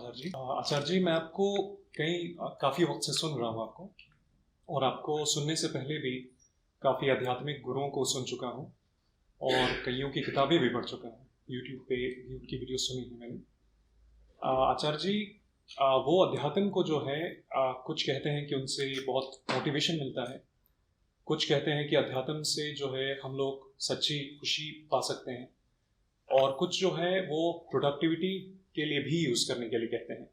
आचार्य जी। मैं आपको काफ़ी वक्त से सुन रहा हूँ आपको, और आपको सुनने से पहले भी काफ़ी आध्यात्मिक गुरुओं को सुन चुका हूँ और कईयों की किताबें भी पढ़ चुका हूँ। यूट्यूब पे भी उनकी वीडियो सुनी है मैंने। आचार्य जी, वो अध्यात्म को जो है, कुछ कहते हैं कि उनसे बहुत मोटिवेशन मिलता है, कुछ कहते हैं कि अध्यात्म से जो है हम लोग सच्ची खुशी पा सकते हैं, और कुछ जो है वो प्रोडक्टिविटी के लिए भी यूज़ करने के लिए कहते हैं।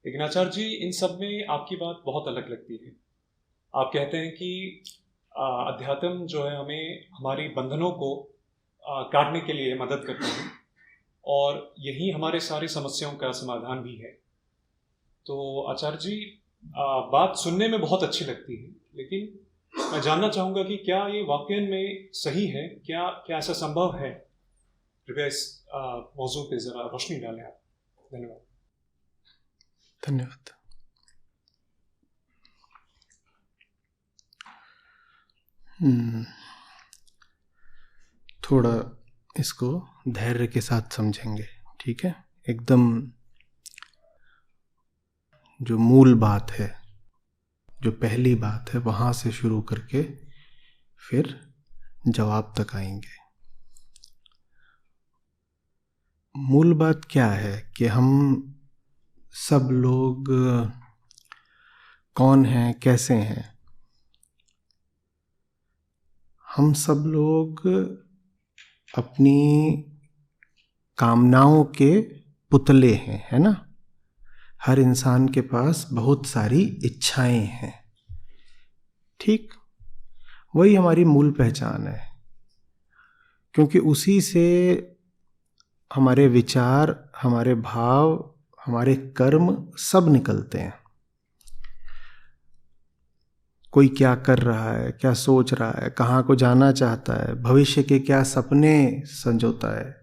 लेकिन आचार्य जी, इन सब में आपकी बात बहुत अलग लगती है। आप कहते हैं कि अध्यात्म जो है हमें हमारी बंधनों को काटने के लिए मदद करता है, और यही हमारे सारी समस्याओं का समाधान भी है। तो आचार्य जी, बात सुनने में बहुत अच्छी लगती है, लेकिन मैं जानना चाहूँगा कि क्या ये वाकई में सही है? क्या क्या ऐसा संभव है? कृपया इस मौजू पे ज़रा रोशनी डालें आप। धन्यवाद। धन्यवाद। थोड़ा इसको धैर्य के साथ समझेंगे, ठीक है? एकदम जो मूल बात है, जो पहली बात है, वहाँ से शुरू करके फिर जवाब तक आएंगे। मूल बात क्या है कि हम सब लोग कौन हैं, कैसे हैं? हम सब लोग अपनी कामनाओं के पुतले हैं, है ना? हर इंसान के पास बहुत सारी इच्छाएं हैं, ठीक? वही हमारी मूल पहचान है, क्योंकि उसी से हमारे विचार, हमारे भाव, हमारे कर्म सब निकलते हैं। कोई क्या कर रहा है, क्या सोच रहा है, कहाँ को जाना चाहता है, भविष्य के क्या सपने संजोता है,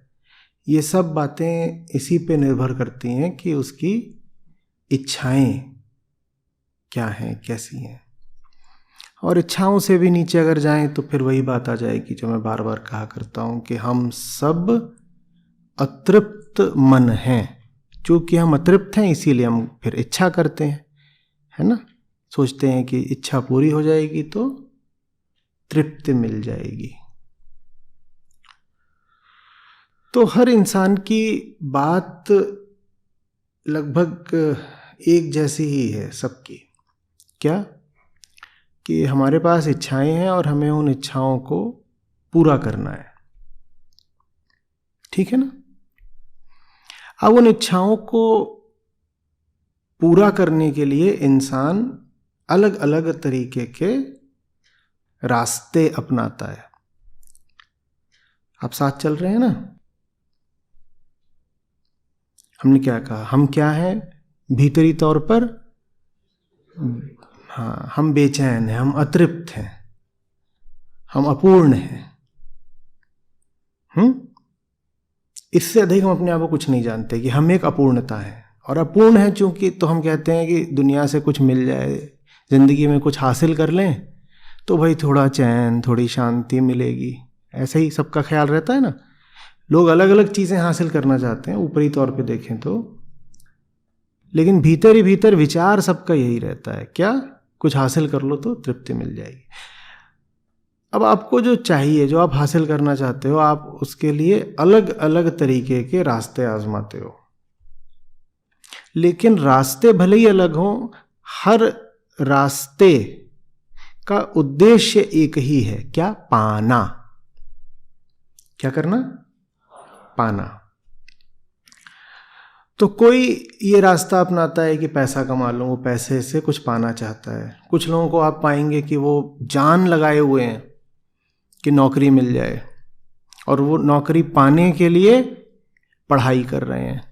ये सब बातें इसी पे निर्भर करती हैं कि उसकी इच्छाएं क्या हैं, कैसी हैं। और इच्छाओं से भी नीचे अगर जाएं तो फिर वही बात आ जाएगी जो मैं बार बार कहा करता हूं कि हम सब अतृप्त मन हैं। चूंकि हम अतृप्त हैं इसीलिए हम फिर इच्छा करते हैं, है ना? सोचते हैं कि इच्छा पूरी हो जाएगी तो तृप्ति मिल जाएगी। तो हर इंसान की बात लगभग एक जैसी ही है सबकी। क्या? कि हमारे पास इच्छाएं हैं और हमें उन इच्छाओं को पूरा करना है, ठीक है ना? अब उन इच्छाओं को पूरा करने के लिए इंसान अलग अलग तरीके के रास्ते अपनाता है। आप साथ चल रहे हैं ना? हमने क्या कहा? हम क्या हैं भीतरी तौर पर? हाँ, हम बेचैन हैं, हम अतृप्त हैं, हम अपूर्ण हैं। इससे अधिक हम अपने आप को कुछ नहीं जानते कि हम एक अपूर्णता है। और अपूर्ण है चूंकि, तो हम कहते हैं कि दुनिया से कुछ मिल जाए, जिंदगी में कुछ हासिल कर लें तो भाई थोड़ा चैन, थोड़ी शांति मिलेगी। ऐसे ही सबका ख्याल रहता है ना। लोग अलग अलग चीज़ें हासिल करना चाहते हैं ऊपरी तौर पे देखें तो, लेकिन भीतर ही भीतर विचार सबका यही रहता है, क्या? कुछ हासिल कर लो तो तृप्ति मिल जाएगी। अब आपको जो चाहिए, जो आप हासिल करना चाहते हो, आप उसके लिए अलग अलग तरीके के रास्ते आजमाते हो। लेकिन रास्ते भले ही अलग हों, हर रास्ते का उद्देश्य एक ही है। क्या? पाना। क्या करना? पाना। तो कोई ये रास्ता अपनाता है कि पैसा कमा लूं, वो पैसे से कुछ पाना चाहता है। कुछ लोगों को आप पाएंगे कि वो जान लगाए हुए हैं कि नौकरी मिल जाए, और वो नौकरी पाने के लिए पढ़ाई कर रहे हैं।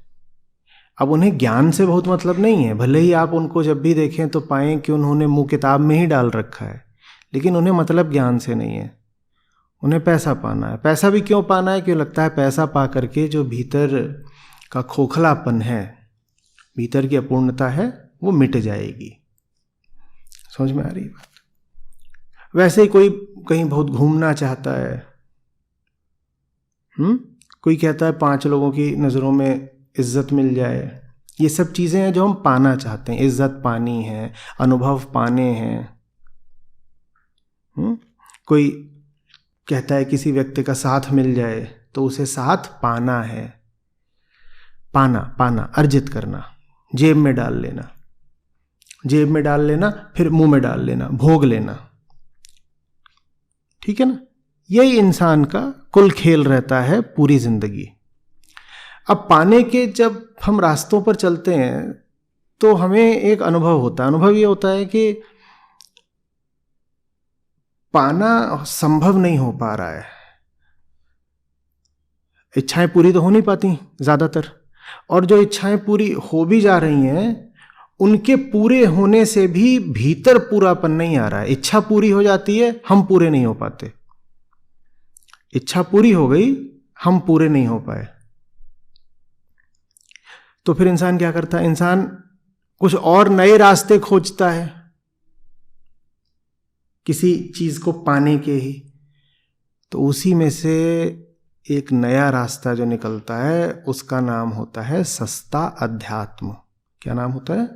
अब उन्हें ज्ञान से बहुत मतलब नहीं है, भले ही आप उनको जब भी देखें तो पाएं कि उन्होंने मुंह किताब में ही डाल रखा है, लेकिन उन्हें मतलब ज्ञान से नहीं है। उन्हें पैसा पाना है। पैसा भी क्यों पाना है? क्यों लगता है पैसा पा करके जो भीतर का खोखलापन है, भीतर की अपूर्णता है, वो मिट जाएगी। समझ में आ रही है बात? वैसे ही कोई कहीं बहुत घूमना चाहता है, कोई कहता है 5 लोगों की नज़रों में इज्जत मिल जाए, ये सब चीज़ें हैं जो हम पाना चाहते हैं। इज्जत पानी है, अनुभव पाने हैं। कोई कहता है किसी व्यक्ति का साथ मिल जाए तो उसे साथ पाना है। पाना, पाना, अर्जित करना, जेब में डाल लेना, जेब में डाल लेना, फिर मुंह में डाल लेना, भोग लेना। ठीक है ना? यही इंसान का कुल खेल रहता है पूरी जिंदगी। अब पाने के जब हम रास्तों पर चलते हैं तो हमें एक अनुभव होता है। अनुभव ये होता है कि पाना संभव नहीं हो पा रहा है। इच्छाएं पूरी तो हो नहीं पाती ज्यादातर, और जो इच्छाएं पूरी हो भी जा रही हैं उनके पूरे होने से भी भीतर पूरापन नहीं आ रहा है। इच्छा पूरी हो जाती है, हम पूरे नहीं हो पाते। इच्छा पूरी हो गई, हम पूरे नहीं हो पाए। तो फिर इंसान क्या करता है? इंसान कुछ और नए रास्ते खोजता है किसी चीज को पाने के ही। तो उसी में से एक नया रास्ता जो निकलता है उसका नाम होता है सस्ता अध्यात्म। क्या नाम होता है?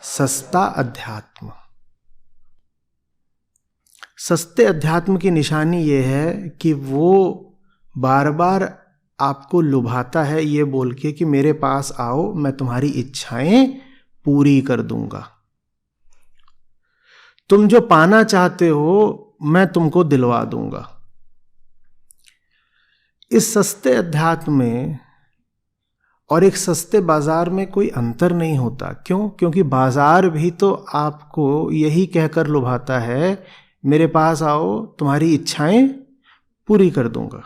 सस्ता अध्यात्म। सस्ते अध्यात्म की निशानी ये है कि वो बार बार आपको लुभाता है ये बोल के कि मेरे पास आओ, मैं तुम्हारी इच्छाएं पूरी कर दूंगा। तुम जो पाना चाहते हो मैं तुमको दिलवा दूंगा। इस सस्ते अध्यात्म में और एक सस्ते बाजार में कोई अंतर नहीं होता। क्यों? क्योंकि बाजार भी तो आपको यही कहकर लुभाता है मेरे पास आओ, तुम्हारी इच्छाएं पूरी कर दूंगा।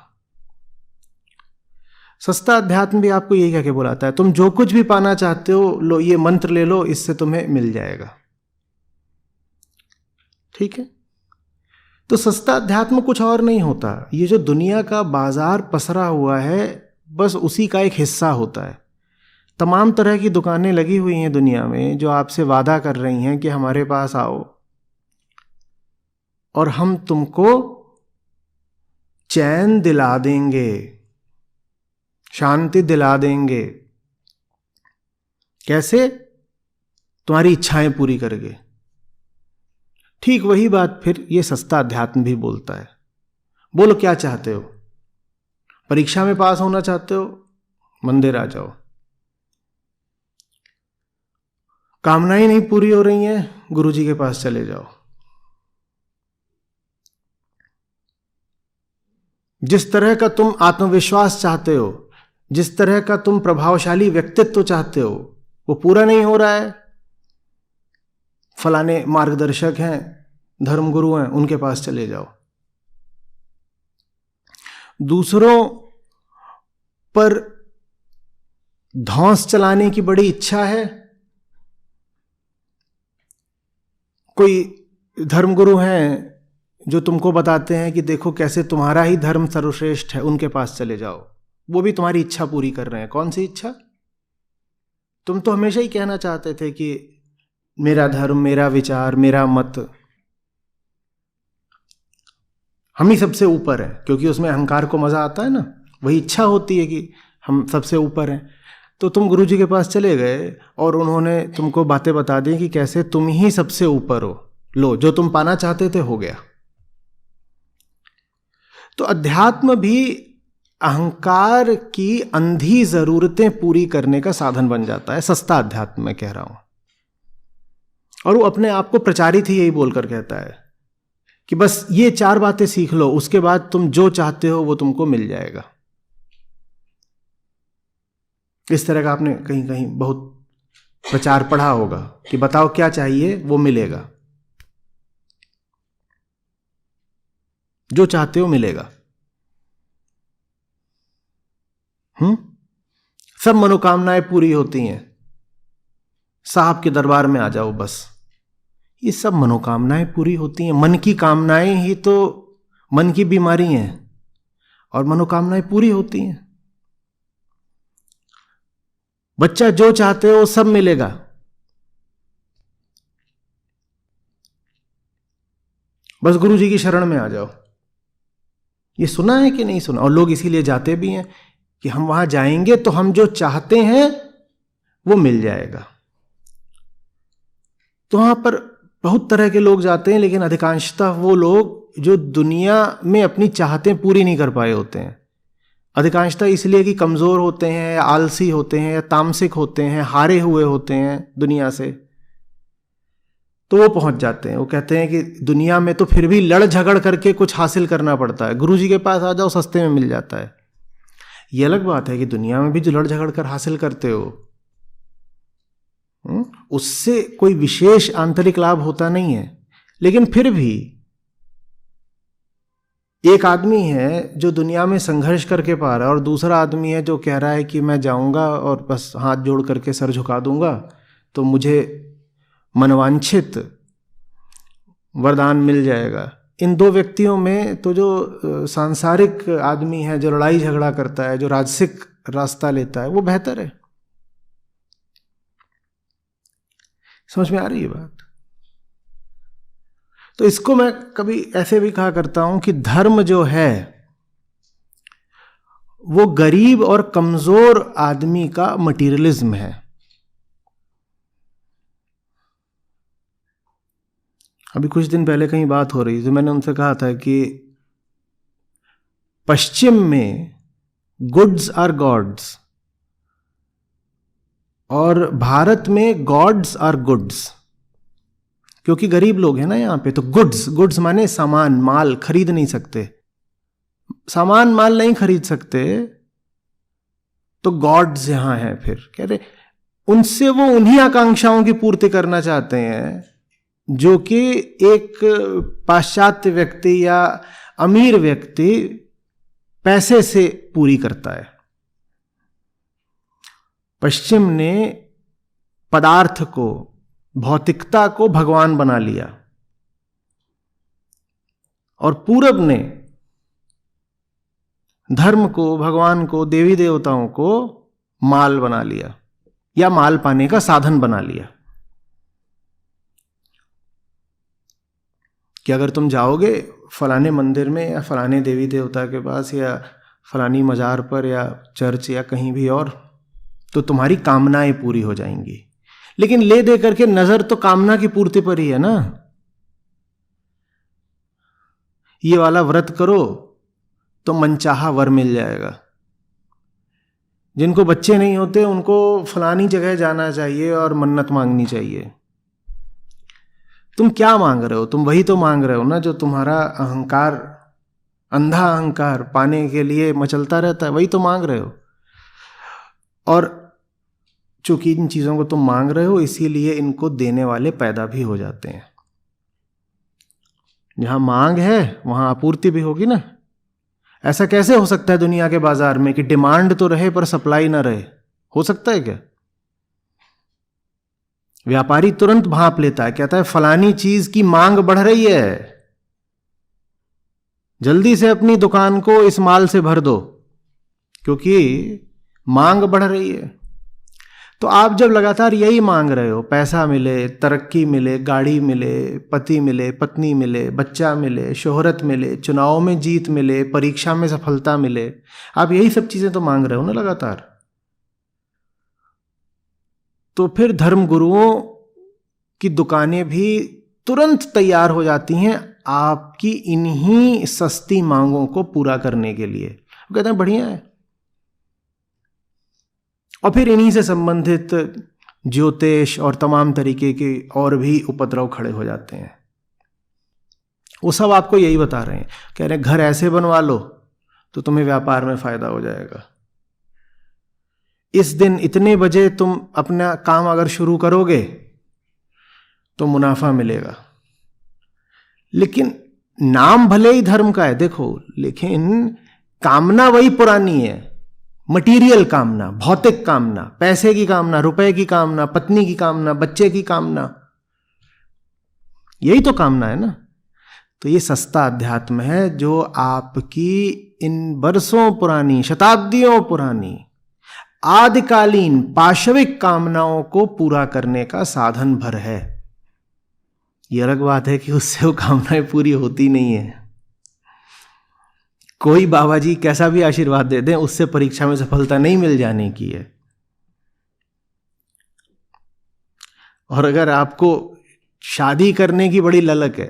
सस्ता अध्यात्म भी आपको यही कह के बुलाता है तुम जो कुछ भी पाना चाहते हो लो, ये मंत्र ले लो, इससे तुम्हें मिल जाएगा। ठीक है? तो सस्ता अध्यात्म कुछ और नहीं होता। ये जो दुनिया का बाजार पसरा हुआ है बस उसी का एक हिस्सा होता है। तमाम तरह की दुकानें लगी हुई हैं दुनिया में जो आपसे वादा कर रही हैं कि हमारे पास आओ और हम तुमको चैन दिला देंगे, शांति दिला देंगे। कैसे? तुम्हारी इच्छाएं पूरी करके। ठीक वही बात फिर ये सस्ता अध्यात्म भी बोलता है। बोलो क्या चाहते हो? परीक्षा में पास होना चाहते हो? मंदिर आ जाओ। कामनाएं नहीं पूरी हो रही हैं? गुरुजी के पास चले जाओ। जिस तरह का तुम आत्मविश्वास चाहते हो, जिस तरह का तुम प्रभावशाली व्यक्तित्व चाहते हो, वो पूरा नहीं हो रहा है। फलाने मार्गदर्शक हैं, धर्मगुरु हैं, उनके पास चले जाओ। दूसरों पर धौंस चलाने की बड़ी इच्छा है। कोई धर्मगुरु हैं जो तुमको बताते हैं कि देखो कैसे तुम्हारा ही धर्म सर्वश्रेष्ठ है, उनके पास चले जाओ। वो भी तुम्हारी इच्छा पूरी कर रहे हैं। कौन सी इच्छा? तुम तो हमेशा ही कहना चाहते थे कि मेरा धर्म, मेरा विचार, मेरा मत हम ही सबसे ऊपर है, क्योंकि उसमें अहंकार को मजा आता है ना। वही इच्छा होती है कि हम सबसे ऊपर हैं। तो तुम गुरुजी के पास चले गए और उन्होंने तुमको बातें बता दी कि कैसे तुम ही सबसे ऊपर हो। लो, जो तुम पाना चाहते थे हो गया। तो अध्यात्म भी अहंकार की अंधी जरूरतें पूरी करने का साधन बन जाता है। सस्ता अध्यात्म मैं कह रहा हूं। और वो अपने आप को प्रचारित ही यही बोलकर कहता है कि बस ये 4 बातें सीख लो, उसके बाद तुम जो चाहते हो वो तुमको मिल जाएगा। इस तरह का आपने कहीं कहीं बहुत प्रचार पढ़ा होगा कि बताओ क्या चाहिए वो मिलेगा, जो चाहते हो मिलेगा। सब मनोकामनाएं पूरी होती हैं, साहब के दरबार में आ जाओ बस। ये सब मनोकामनाएं पूरी होती हैं। मन की कामनाएं ही तो मन की बीमारी हैं और मनोकामनाएं पूरी होती हैं। बच्चा जो चाहते हो सब मिलेगा। बस गुरु जी की शरण में आ जाओ। ये सुना है कि नहीं सुना? और लोग इसीलिए जाते भी हैं कि हम वहां जाएंगे तो हम जो चाहते हैं वो मिल जाएगा। तो वहां पर बहुत तरह के लोग जाते हैं, लेकिन अधिकांशतः वो लोग जो दुनिया में अपनी चाहतें पूरी नहीं कर पाए होते हैं। अधिकांशतः इसलिए कि कमज़ोर होते हैं, या आलसी होते हैं, या तामसिक होते हैं, हारे हुए होते हैं दुनिया से। तो वो पहुंच जाते हैं, वो कहते हैं कि दुनिया में तो फिर भी लड़ झगड़ करके कुछ हासिल करना पड़ता है, गुरु जी के पास आ जाओ, सस्ते में मिल जाता है। ये अलग बात है कि दुनिया में भी जो लड़ झगड़ कर हासिल करते हो, उससे कोई विशेष आंतरिक लाभ होता नहीं है। लेकिन फिर भी एक आदमी है जो दुनिया में संघर्ष करके पा रहा है, और दूसरा आदमी है जो कह रहा है कि मैं जाऊंगा और बस हाथ जोड़ करके सर झुका दूंगा तो मुझे मनवांछित वरदान मिल जाएगा। इन दो व्यक्तियों में तो जो सांसारिक आदमी है, जो लड़ाई झगड़ा करता है, जो राजसिक रास्ता लेता है, वो बेहतर है। समझ में आ रही है बात? तो इसको मैं कभी ऐसे भी कहा करता हूं कि धर्म जो है वो गरीब और कमजोर आदमी का मटीरियलिज्म है। अभी कुछ दिन पहले कहीं बात हो रही थी, मैंने उनसे कहा था कि पश्चिम में गुड्स आर गॉड्स और भारत में गॉड्स आर गुड्स। क्योंकि गरीब लोग हैं ना यहाँ पे, तो गुड्स माने सामान, माल खरीद नहीं सकते, सामान माल नहीं खरीद सकते, तो गॉड्स यहां हैं। फिर कह रहे उनसे वो उन्हीं आकांक्षाओं की पूर्ति करना चाहते हैं जो कि एक पाश्चात्य व्यक्ति या अमीर व्यक्ति पैसे से पूरी करता है। पश्चिम ने पदार्थ को, भौतिकता को भगवान बना लिया, और पूरब ने धर्म को, भगवान को, देवी देवताओं को माल बना लिया या माल पाने का साधन बना लिया। कि अगर तुम जाओगे फलाने मंदिर में या फलाने देवी देवता के पास या फलानी मजार पर या चर्च या कहीं भी और, तो तुम्हारी कामनाएं पूरी हो जाएंगी। लेकिन ले दे करके नजर तो कामना की पूर्ति पर ही है ना। ये वाला व्रत करो तो मनचाहा वर मिल जाएगा। जिनको बच्चे नहीं होते उनको फलानी जगह जाना चाहिए और मन्नत मांगनी चाहिए। तुम क्या मांग रहे हो? तुम वही तो मांग रहे हो ना जो तुम्हारा अहंकार, अंधा अहंकार पाने के लिए मचलता रहता है, वही तो मांग रहे हो। और चूंकि इन चीजों को तुम मांग रहे हो, इसीलिए इनको देने वाले पैदा भी हो जाते हैं। जहां मांग है वहां आपूर्ति भी होगी ना। ऐसा कैसे हो सकता है दुनिया के बाजार में कि डिमांड तो रहे पर सप्लाई ना रहे? हो सकता है क्या? व्यापारी तुरंत भांप लेता है, कहता है फलानी चीज की मांग बढ़ रही है, जल्दी से अपनी दुकान को इस माल से भर दो, क्योंकि मांग बढ़ रही है। तो आप जब लगातार यही मांग रहे हो, पैसा मिले, तरक्की मिले, गाड़ी मिले, पति मिले, पत्नी मिले, बच्चा मिले, शोहरत मिले, चुनाव में जीत मिले, परीक्षा में सफलता मिले, आप यही सब चीजें तो मांग रहे हो ना लगातार। तो फिर धर्म गुरुओं की दुकानें भी तुरंत तैयार हो जाती हैं आपकी इन्हीं सस्ती मांगों को पूरा करने के लिए। वो कहते हैं बढ़िया है। और फिर इन्हीं से संबंधित ज्योतिष और तमाम तरीके के और भी उपद्रव खड़े हो जाते हैं। वो सब आपको यही बता रहे हैं, कह रहे हैं घर ऐसे बनवा लो तो तुम्हें व्यापार में फायदा हो जाएगा। इस दिन इतने बजे तुम अपना काम अगर शुरू करोगे तो मुनाफा मिलेगा। लेकिन नाम भले ही धर्म का है, देखो, लेकिन कामना वही पुरानी है। मटीरियल कामना, भौतिक कामना, पैसे की कामना, रुपए की कामना, पत्नी की कामना, बच्चे की कामना, यही तो कामना है ना। तो ये सस्ता अध्यात्म है जो आपकी इन बरसों पुरानी, शताब्दियों पुरानी, आदिकालीन पाशविक कामनाओं को पूरा करने का साधन भर है। ये अलग बात है कि उससे वो कामनाएं पूरी होती नहीं है। कोई बाबा जी कैसा भी आशीर्वाद दे दें, उससे परीक्षा में सफलता नहीं मिल जाने की है। और अगर आपको शादी करने की बड़ी ललक है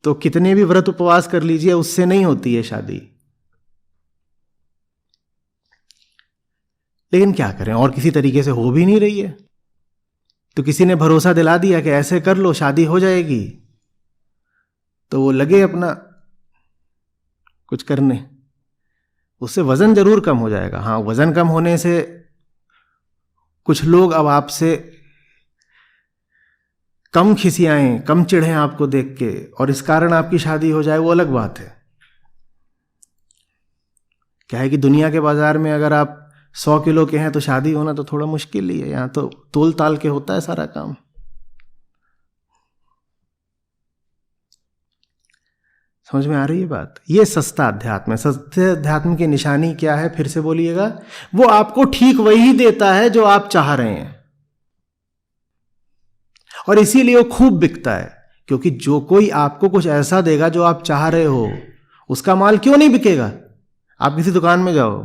तो कितने भी व्रत उपवास कर लीजिए, उससे नहीं होती है शादी। लेकिन क्या करें, और किसी तरीके से हो भी नहीं रही है। तो किसी ने भरोसा दिला दिया कि ऐसे कर लो शादी हो जाएगी, तो वो लगे अपना कुछ करने। उससे वजन जरूर कम हो जाएगा। हाँ, वजन कम होने से कुछ लोग अब आपसे कम खिसियाएं, कम चिढ़ें आपको देख के, और इस कारण आपकी शादी हो जाए, वो अलग बात है। क्या है कि दुनिया के बाजार में अगर आप 100 किलो के हैं तो शादी होना तो थोड़ा मुश्किल ही है। यहां तो तोल ताल के होता है सारा काम। समझ में आ रही है बात? ये सस्ता अध्यात्म है। सस्ते अध्यात्म की निशानी क्या है, फिर से बोलिएगा? वो आपको ठीक वही देता है जो आप चाह रहे हैं, और इसीलिए वो खूब बिकता है। क्योंकि जो कोई आपको कुछ ऐसा देगा जो आप चाह रहे हो, उसका माल क्यों नहीं बिकेगा? आप किसी दुकान में जाओ,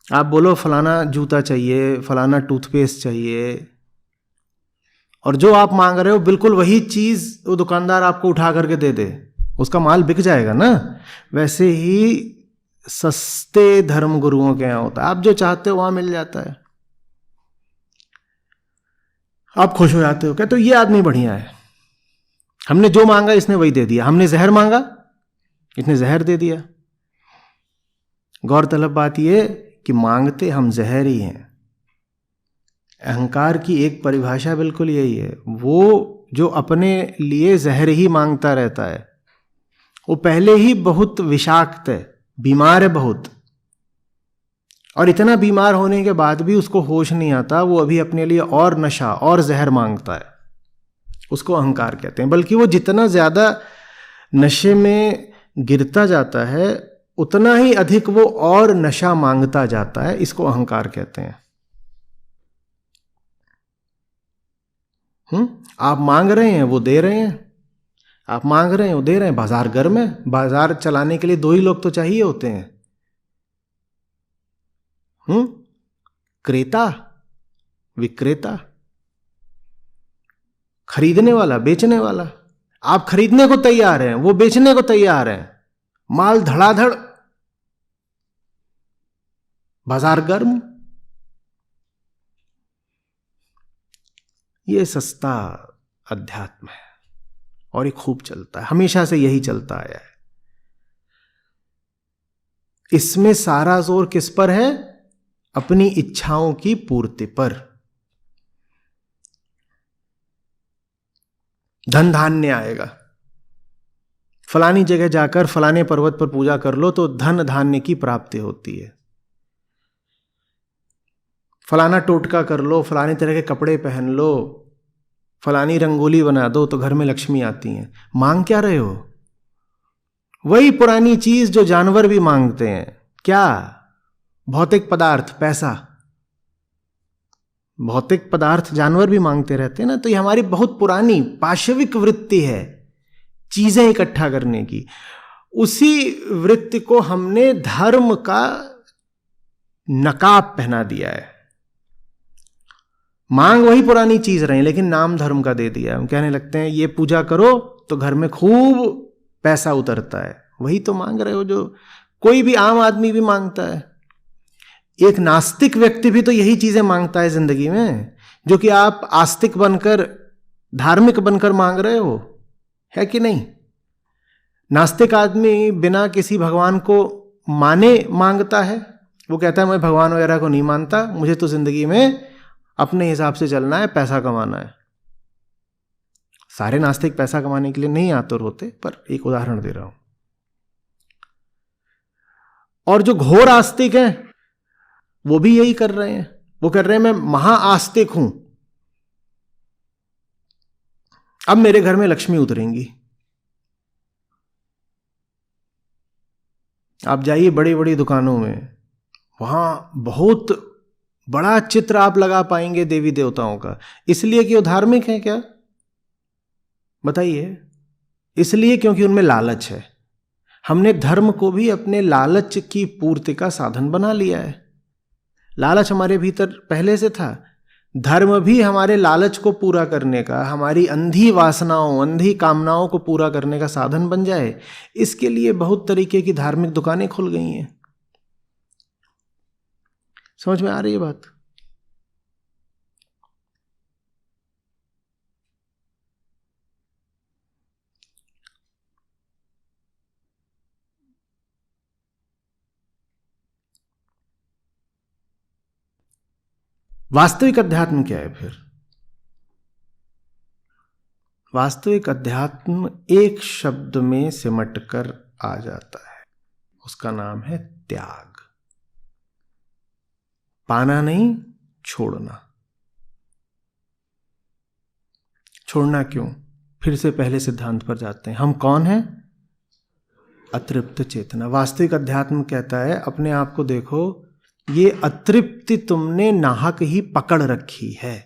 आप बोलो फलाना जूता चाहिए, फलाना टूथपेस्ट चाहिए, और जो आप मांग रहे हो बिल्कुल वही चीज वो दुकानदार आपको उठा करके दे दे, उसका माल बिक जाएगा ना। वैसे ही सस्ते धर्म गुरुओं के यहाँ होता है। आप जो चाहते हो वहां मिल जाता है, आप खुश हो जाते हो, कहते हो ये आदमी बढ़िया है, हमने जो मांगा इसने वही दे दिया। हमने जहर मांगा, इसने जहर दे दिया। गौरतलब बात यह कि मांगते हम जहर ही हैं। अहंकार की एक परिभाषा बिल्कुल यही है। वो जो अपने लिए जहर ही मांगता रहता है, वो पहले ही बहुत विषाक्त है, बीमार है बहुत, और इतना बीमार होने के बाद भी उसको होश नहीं आता, वो अभी अपने लिए और नशा और जहर मांगता है। उसको अहंकार कहते हैं। बल्कि वो जितना ज्यादा नशे में गिरता जाता है, उतना ही अधिक वो और नशा मांगता जाता है। इसको अहंकार कहते हैं। आप मांग रहे हैं, वो दे रहे हैं। आप मांग रहे हैं, वो दे रहे हैं। बाजार गर्म है, बाजार चलाने के लिए 2 ही लोग तो चाहिए होते हैं। क्रेता, विक्रेता, खरीदने वाला, बेचने वाला। आप खरीदने को तैयार हैं, वो बेचने को तैयार हैं। माल धड़ाधड़, बाजार गर्म। ये सस्ता अध्यात्म है, और ये खूब चलता है, हमेशा से यही चलता आया है। इसमें सारा जोर किस पर है? अपनी इच्छाओं की पूर्ति पर। धन धान्य आएगा, फलानी जगह जाकर फलाने पर्वत पर पूजा कर लो तो धन धान्य की प्राप्ति होती है। फलाना टोटका कर लो, फलाने तरह के कपड़े पहन लो, फलानी रंगोली बना दो तो घर में लक्ष्मी आती हैं। मांग क्या रहे हो? वही पुरानी चीज जो जानवर भी मांगते हैं। क्या? भौतिक पदार्थ, पैसा। भौतिक पदार्थ जानवर भी मांगते रहते हैं ना। तो ये हमारी बहुत पुरानी पाशविक वृत्ति है, चीजें इकट्ठा करने की। उसी वृत्ति को हमने धर्म का नकाब पहना दिया है। मांग वही पुरानी चीज रहे, लेकिन नाम धर्म का दे दिया। हम कहने लगते हैं ये पूजा करो तो घर में खूब पैसा उतरता है। वही तो मांग रहे हो जो कोई भी आम आदमी भी मांगता है। एक नास्तिक व्यक्ति भी तो यही चीजें मांगता है जिंदगी में, जो कि आप आस्तिक बनकर, धार्मिक बनकर मांग रहे हो, है कि नहीं? नास्तिक आदमी बिना किसी भगवान को माने मांगता है। वो कहता है मैं भगवान वगैरह को नहीं मानता, मुझे तो जिंदगी में अपने हिसाब से चलना है, पैसा कमाना है। सारे नास्तिक पैसा कमाने के लिए नहीं आतुर होते, पर एक उदाहरण दे रहा हूं। और जो घोर आस्तिक हैं वो भी यही कर रहे हैं। वो कर रहे हैं मैं महाआस्तिक हूं, अब मेरे घर में लक्ष्मी उतरेंगी। आप जाइए बड़ी बड़ी दुकानों में, वहां बहुत बड़ा चित्र आप लगा पाएंगे देवी देवताओं का। इसलिए कि वो धार्मिक है क्या? बताइए। इसलिए क्योंकि उनमें लालच है। हमने धर्म को भी अपने लालच की पूर्ति का साधन बना लिया है। लालच हमारे भीतर पहले से था। धर्म भी हमारे लालच को पूरा करने का, हमारी अंधी वासनाओं, अंधी कामनाओं को पूरा करने का साधन बन जाए, इसके लिए बहुत तरीके की धार्मिक दुकानें खुल गई हैं। समझ में आ रही है बात? वास्तविक अध्यात्म क्या है फिर? वास्तविक अध्यात्म एक शब्द में सिमट कर आ जाता है, उसका नाम है त्याग। पाना नहीं, छोड़ना। छोड़ना क्यों? फिर से पहले सिद्धांत पर जाते हैं। हम कौन हैं? अतृप्त चेतना। वास्तविक अध्यात्म कहता है अपने आप को देखो, ये अतृप्ति तुमने नाहक ही पकड़ रखी है।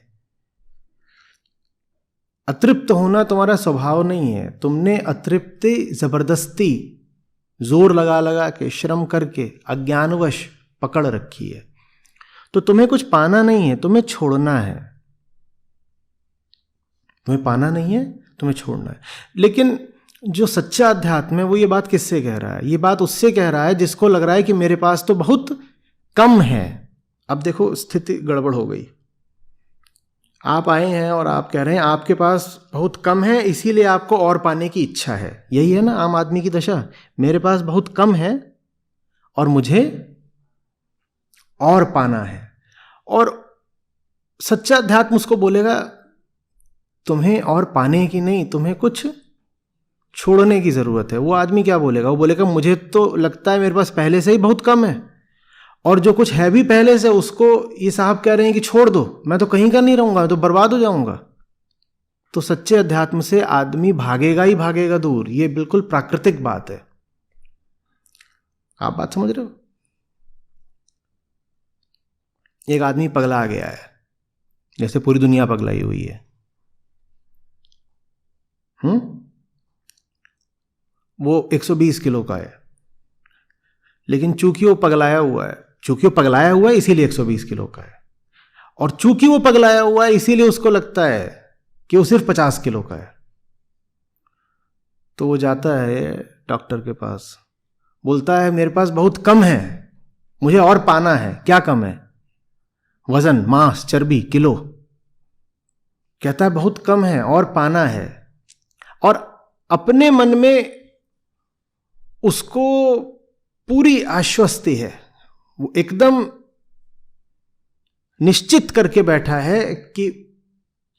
अतृप्त होना तुम्हारा स्वभाव नहीं है, तुमने अतृप्ति जबरदस्ती जोर लगा लगा के, श्रम करके, अज्ञानवश पकड़ रखी है। तो तुम्हें कुछ पाना नहीं है, तुम्हें छोड़ना है। तुम्हें पाना नहीं है, तुम्हें छोड़ना है। लेकिन जो सच्चा अध्यात्म है वो ये बात किससे कह रहा है? ये बात उससे कह रहा है जिसको लग रहा है कि मेरे पास तो बहुत कम है। अब देखो स्थिति गड़बड़ हो गई। आप आए हैं और आप कह रहे हैं आपके पास बहुत कम है, इसीलिए आपको और पाने की इच्छा है। यही है ना आम आदमी की दशा। मेरे पास बहुत कम है और मुझे और पाना है। और सच्चा अध्यात्म उसको बोलेगा तुम्हें और पाने की नहीं, तुम्हें कुछ छोड़ने की जरूरत है। वो आदमी क्या बोलेगा? वो बोलेगा मुझे तो लगता है मेरे पास पहले से ही बहुत कम है, और जो कुछ है भी पहले से उसको ये साहब कह रहे हैं कि छोड़ दो, मैं तो कहीं का नहीं रहूंगा, मैं तो बर्बाद हो जाऊंगा। तो सच्चे अध्यात्म से आदमी भागेगा ही भागेगा दूर। ये बिल्कुल प्राकृतिक बात है। आप बात समझ रहे हो? एक आदमी पगला गया है, जैसे पूरी दुनिया पगलाई हुई है। वो 120 किलो का है, लेकिन चूंकि वो पगलाया हुआ है, इसीलिए 120 किलो का है। और चूंकि वो पगलाया हुआ है इसीलिए उसको लगता है कि वो सिर्फ 50 किलो का है। तो वो जाता है डॉक्टर के पास, बोलता है मेरे पास बहुत कम है, मुझे और पाना है। क्या कम है? वजन, मांस, चर्बी, किलो। कहता है बहुत कम है और पाना है। और अपने मन में उसको पूरी आश्वस्ति है, वो एकदम निश्चित करके बैठा है कि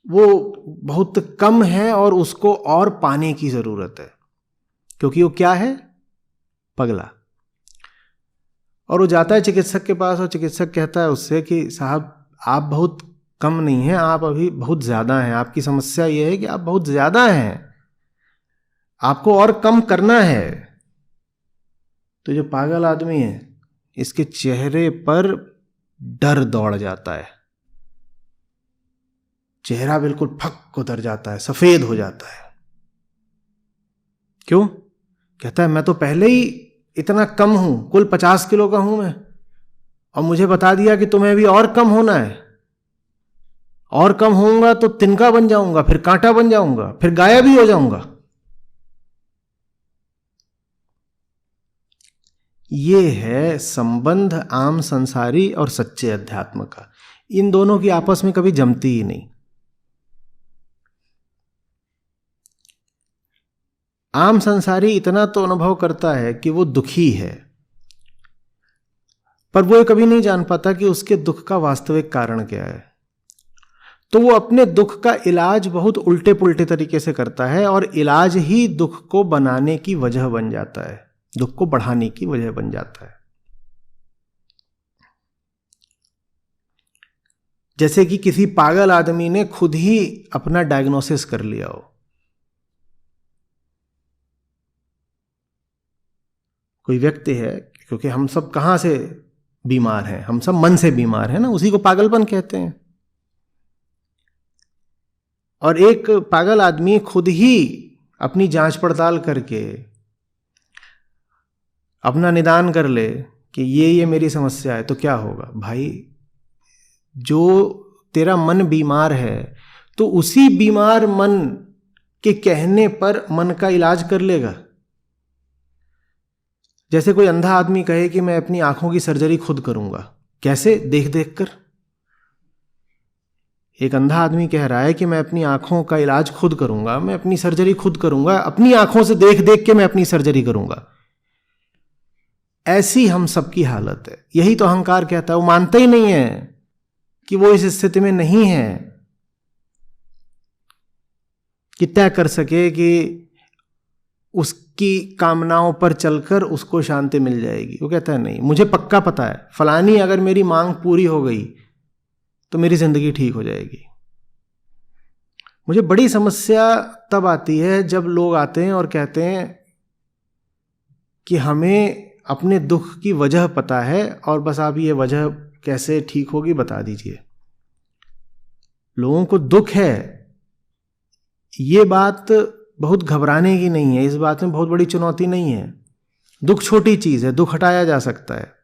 वो बहुत कम है और उसको और पाने की जरूरत है, क्योंकि वो क्या है? पगला। और वो जाता है चिकित्सक के पास और चिकित्सक कहता है उससे कि साहब आप बहुत कम नहीं हैं, आप अभी बहुत ज्यादा हैं। आपकी समस्या ये है कि आप बहुत ज्यादा हैं, आपको और कम करना है। तो जो पागल आदमी है इसके चेहरे पर डर दौड़ जाता है, चेहरा बिल्कुल फक उतर जाता है, सफेद हो जाता है। क्यों? कहता है मैं तो पहले ही इतना कम हूं, कुल 50 किलो का हूं मैं, और मुझे बता दिया कि तुम्हें भी और कम होना है। और कम होऊंगा तो तिनका बन जाऊंगा, फिर कांटा बन जाऊंगा, फिर गायब ही हो जाऊंगा। ये है संबंध आम संसारी और सच्चे अध्यात्म का। इन दोनों की आपस में कभी जमती ही नहीं। आम संसारी इतना तो अनुभव करता है कि वो दुखी है, पर वो कभी नहीं जान पाता कि उसके दुख का वास्तविक कारण क्या है। तो वो अपने दुख का इलाज बहुत उल्टे पुल्टे तरीके से करता है, और इलाज ही दुख को बनाने की वजह बन जाता है, दुख को बढ़ाने की वजह बन जाता है। जैसे कि किसी पागल आदमी ने खुद ही अपना डायग्नोसिस कर लिया हो। कोई व्यक्ति है, क्योंकि हम सब कहां से बीमार हैं? हम सब मन से बीमार हैं ना, उसी को पागलपन कहते हैं। और एक पागल आदमी खुद ही अपनी जांच पड़ताल करके अपना निदान कर ले कि ये मेरी समस्या है, तो क्या होगा भाई? जो तेरा मन बीमार है तो उसी बीमार मन के कहने पर मन का इलाज कर लेगा। जैसे कोई अंधा आदमी कहे कि मैं अपनी आंखों की सर्जरी खुद करूंगा, कैसे? देख देख कर। एक अंधा आदमी कह रहा है कि मैं अपनी आंखों का इलाज खुद करूंगा, मैं अपनी सर्जरी खुद करूंगा, अपनी आंखों से देख देख के मैं अपनी सर्जरी करूंगा। ऐसी हम सबकी हालत है। यही तो अहंकार कहता है। वो मानते ही नहीं है कि वो इस स्थिति में नहीं है कि तय कर सके कि उसकी कामनाओं पर चलकर उसको शांति मिल जाएगी। वो कहता है नहीं, मुझे पक्का पता है फलानी अगर मेरी मांग पूरी हो गई तो मेरी जिंदगी ठीक हो जाएगी। मुझे बड़ी समस्या तब आती है जब लोग आते हैं और कहते हैं कि हमें अपने दुख की वजह पता है और बस आप ये वजह कैसे ठीक होगी बता दीजिए। लोगों को दुख है, ये बात बहुत घबराने की नहीं है, इस बात में बहुत बड़ी चुनौती नहीं है। दुख छोटी चीज है, दुख हटाया जा सकता है।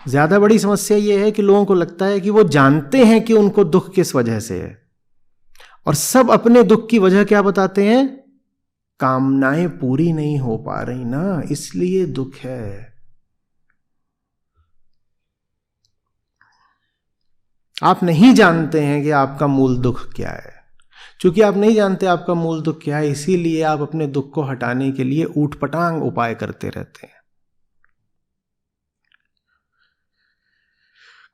ज्यादा बड़ी समस्या यह है कि लोगों को लगता है कि वो जानते हैं कि उनको दुख किस वजह से है, और सब अपने दुख की वजह क्या बताते हैं? कामनाएं पूरी नहीं हो पा रही ना, इसलिए दुख है। आप नहीं जानते हैं कि आपका मूल दुख क्या है। चूंकि आप नहीं जानते आपका मूल दुख क्या है, इसीलिए आप अपने दुख को हटाने के लिए ऊटपटांग उपाय करते रहते हैं।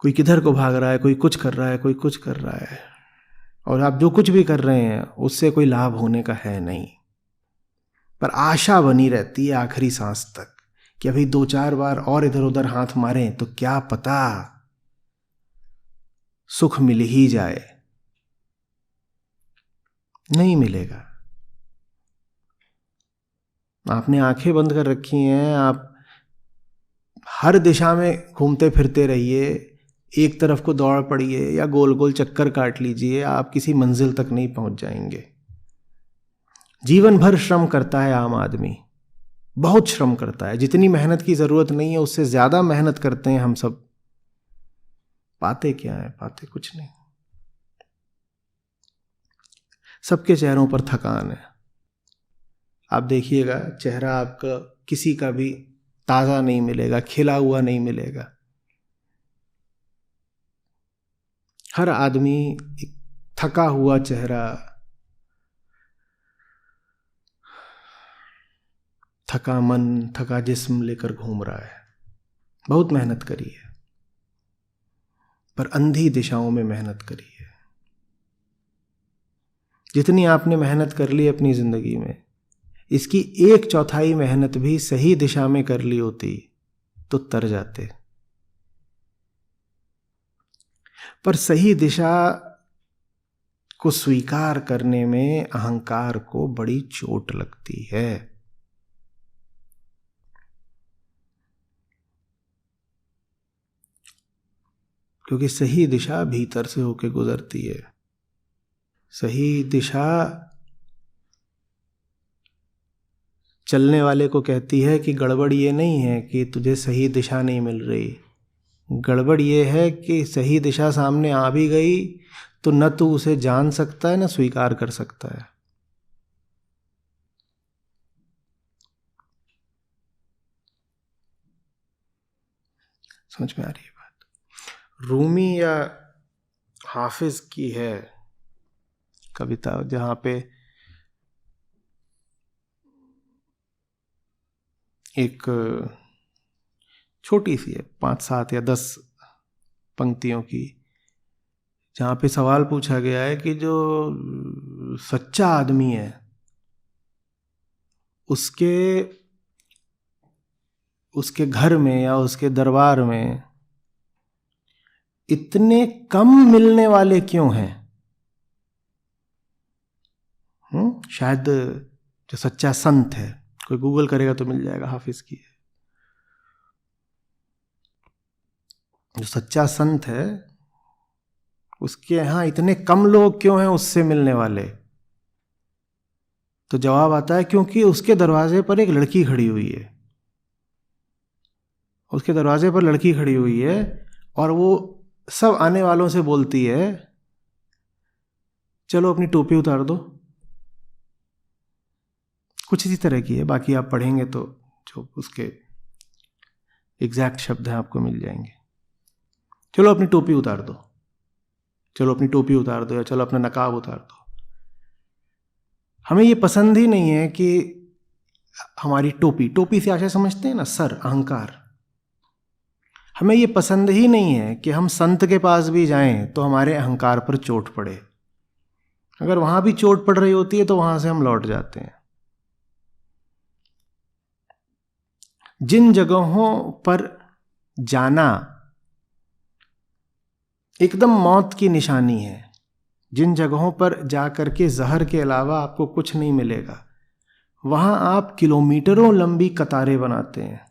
कोई किधर को भाग रहा है, कोई कुछ कर रहा है, कोई कुछ कर रहा है, और आप जो कुछ भी कर रहे हैं उससे कोई लाभ होने का है नहीं। पर आशा बनी रहती है आखिरी सांस तक कि अभी 2-4 बार और इधर उधर हाथ मारें तो क्या पता सुख मिल ही जाए। नहीं मिलेगा। आपने आंखें बंद कर रखी हैं, आप हर दिशा में घूमते फिरते रहिए, एक तरफ को दौड़ पड़िए या गोल गोल चक्कर काट लीजिए, आप किसी मंजिल तक नहीं पहुंच जाएंगे। जीवन भर श्रम करता है आम आदमी, बहुत श्रम करता है, जितनी मेहनत की जरूरत नहीं है उससे ज्यादा मेहनत करते हैं हम सब। पाते क्या है? पाते कुछ नहीं। सबके चेहरों पर थकान है। आप देखिएगा चेहरा आपका किसी का भी ताजा नहीं मिलेगा, खिला हुआ नहीं मिलेगा। हर आदमी एक थका हुआ चेहरा, थका मन, थका जिस्म लेकर घूम रहा है। बहुत मेहनत करी है, पर अंधी दिशाओं में मेहनत करी है। जितनी आपने मेहनत कर ली अपनी जिंदगी में, इसकी 1/4 मेहनत भी सही दिशा में कर ली होती तो तर जाते। पर सही दिशा को स्वीकार करने में अहंकार को बड़ी चोट लगती है। क्योंकि सही दिशा भीतर से होकर गुजरती है। सही दिशा चलने वाले को कहती है कि गड़बड़ ये नहीं है कि तुझे सही दिशा नहीं मिल रही, गड़बड़ ये है कि सही दिशा सामने आ भी गई तो न तू उसे जान सकता है न स्वीकार कर सकता है। समझ में आ रही है बात? रूमी या हाफिज की है कविता, जहां पे एक छोटी सी है, 5-7 या 10 पंक्तियों की, जहां पे सवाल पूछा गया है कि जो सच्चा आदमी है उसके घर में या उसके दरबार में इतने कम मिलने वाले क्यों हैं? शायद जो सच्चा संत है, कोई गूगल करेगा तो मिल जाएगा, हाफिज की है। जो सच्चा संत है उसके यहाँ इतने कम लोग क्यों हैं उससे मिलने वाले? तो जवाब आता है क्योंकि उसके दरवाजे पर एक लड़की खड़ी हुई है। उसके दरवाजे पर लड़की खड़ी हुई है और वो सब आने वालों से बोलती है चलो अपनी टोपी उतार दो। कुछ इसी तरह की है, बाकी आप पढ़ेंगे तो जो उसके एग्जैक्ट शब्द हैं आपको मिल जाएंगे। चलो अपनी टोपी उतार दो, चलो अपनी टोपी उतार दो, या चलो अपना नकाब उतार दो। हमें ये पसंद ही नहीं है कि हमारी टोपी से आशय समझते हैं ना, सर, अहंकार। हमें ये पसंद ही नहीं है कि हम संत के पास भी जाएं तो हमारे अहंकार पर चोट पड़े। अगर वहां भी चोट पड़ रही होती है तो वहां से हम लौट जाते हैं। जिन जगहों पर जाना एकदम मौत की निशानी है, जिन जगहों पर जाकर के जहर के अलावा आपको कुछ नहीं मिलेगा, वहां आप किलोमीटरों लंबी कतारें बनाते हैं।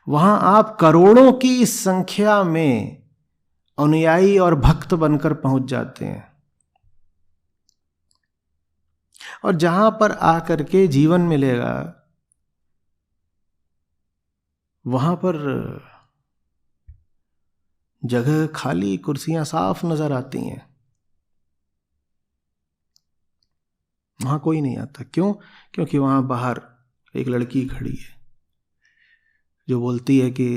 वहां आप करोड़ों की संख्या में अनुयायी और भक्त बनकर पहुंच जाते हैं। और जहां पर आकर के जीवन मिलेगा, वहां पर जगह खाली, कुर्सियां साफ नजर आती हैं, वहां कोई नहीं आता। क्यों? क्योंकि वहां बाहर एक लड़की खड़ी है जो बोलती है कि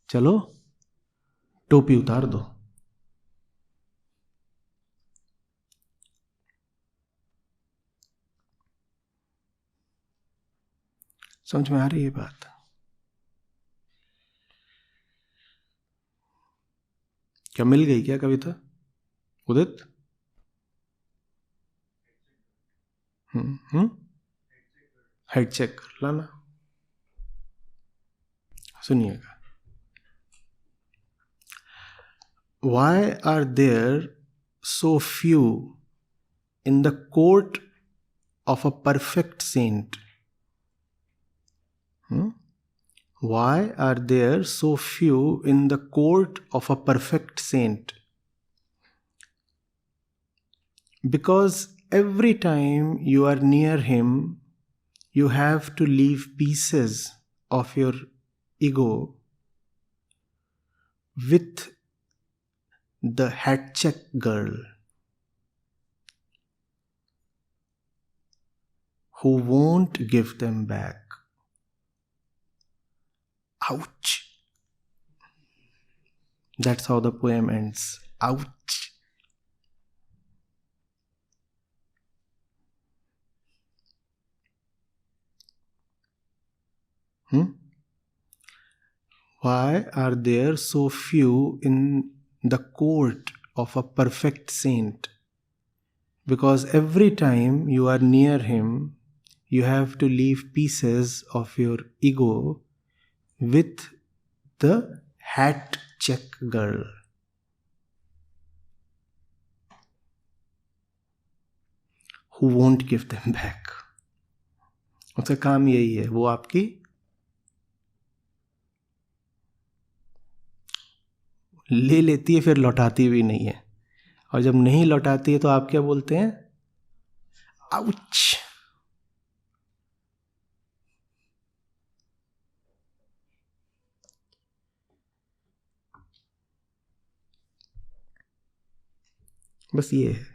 चलो टोपी उतार दो। समझ में आ रही है बात? क्या मिल गई क्या कविता उदित? हेड चेक कर लाना। सुनिएगा। Why are there so few in the court of a perfect saint? Why are there so few in the court of a perfect saint? Because every time you are near him, you have to leave pieces of your ego with the hat check girl who won't give them back. Ouch. That's how the poem ends. Ouch. Why are there so few in the court of a perfect saint? Because every time you are near him, you have to leave pieces of your ego with the hat check girl. Who won't give them back. उसका काम यही है, वो आपकी ले लेती है, फिर लौटाती भी नहीं है। और जब नहीं लौटाती है तो आप क्या बोलते हैं? आउच। बस ये है।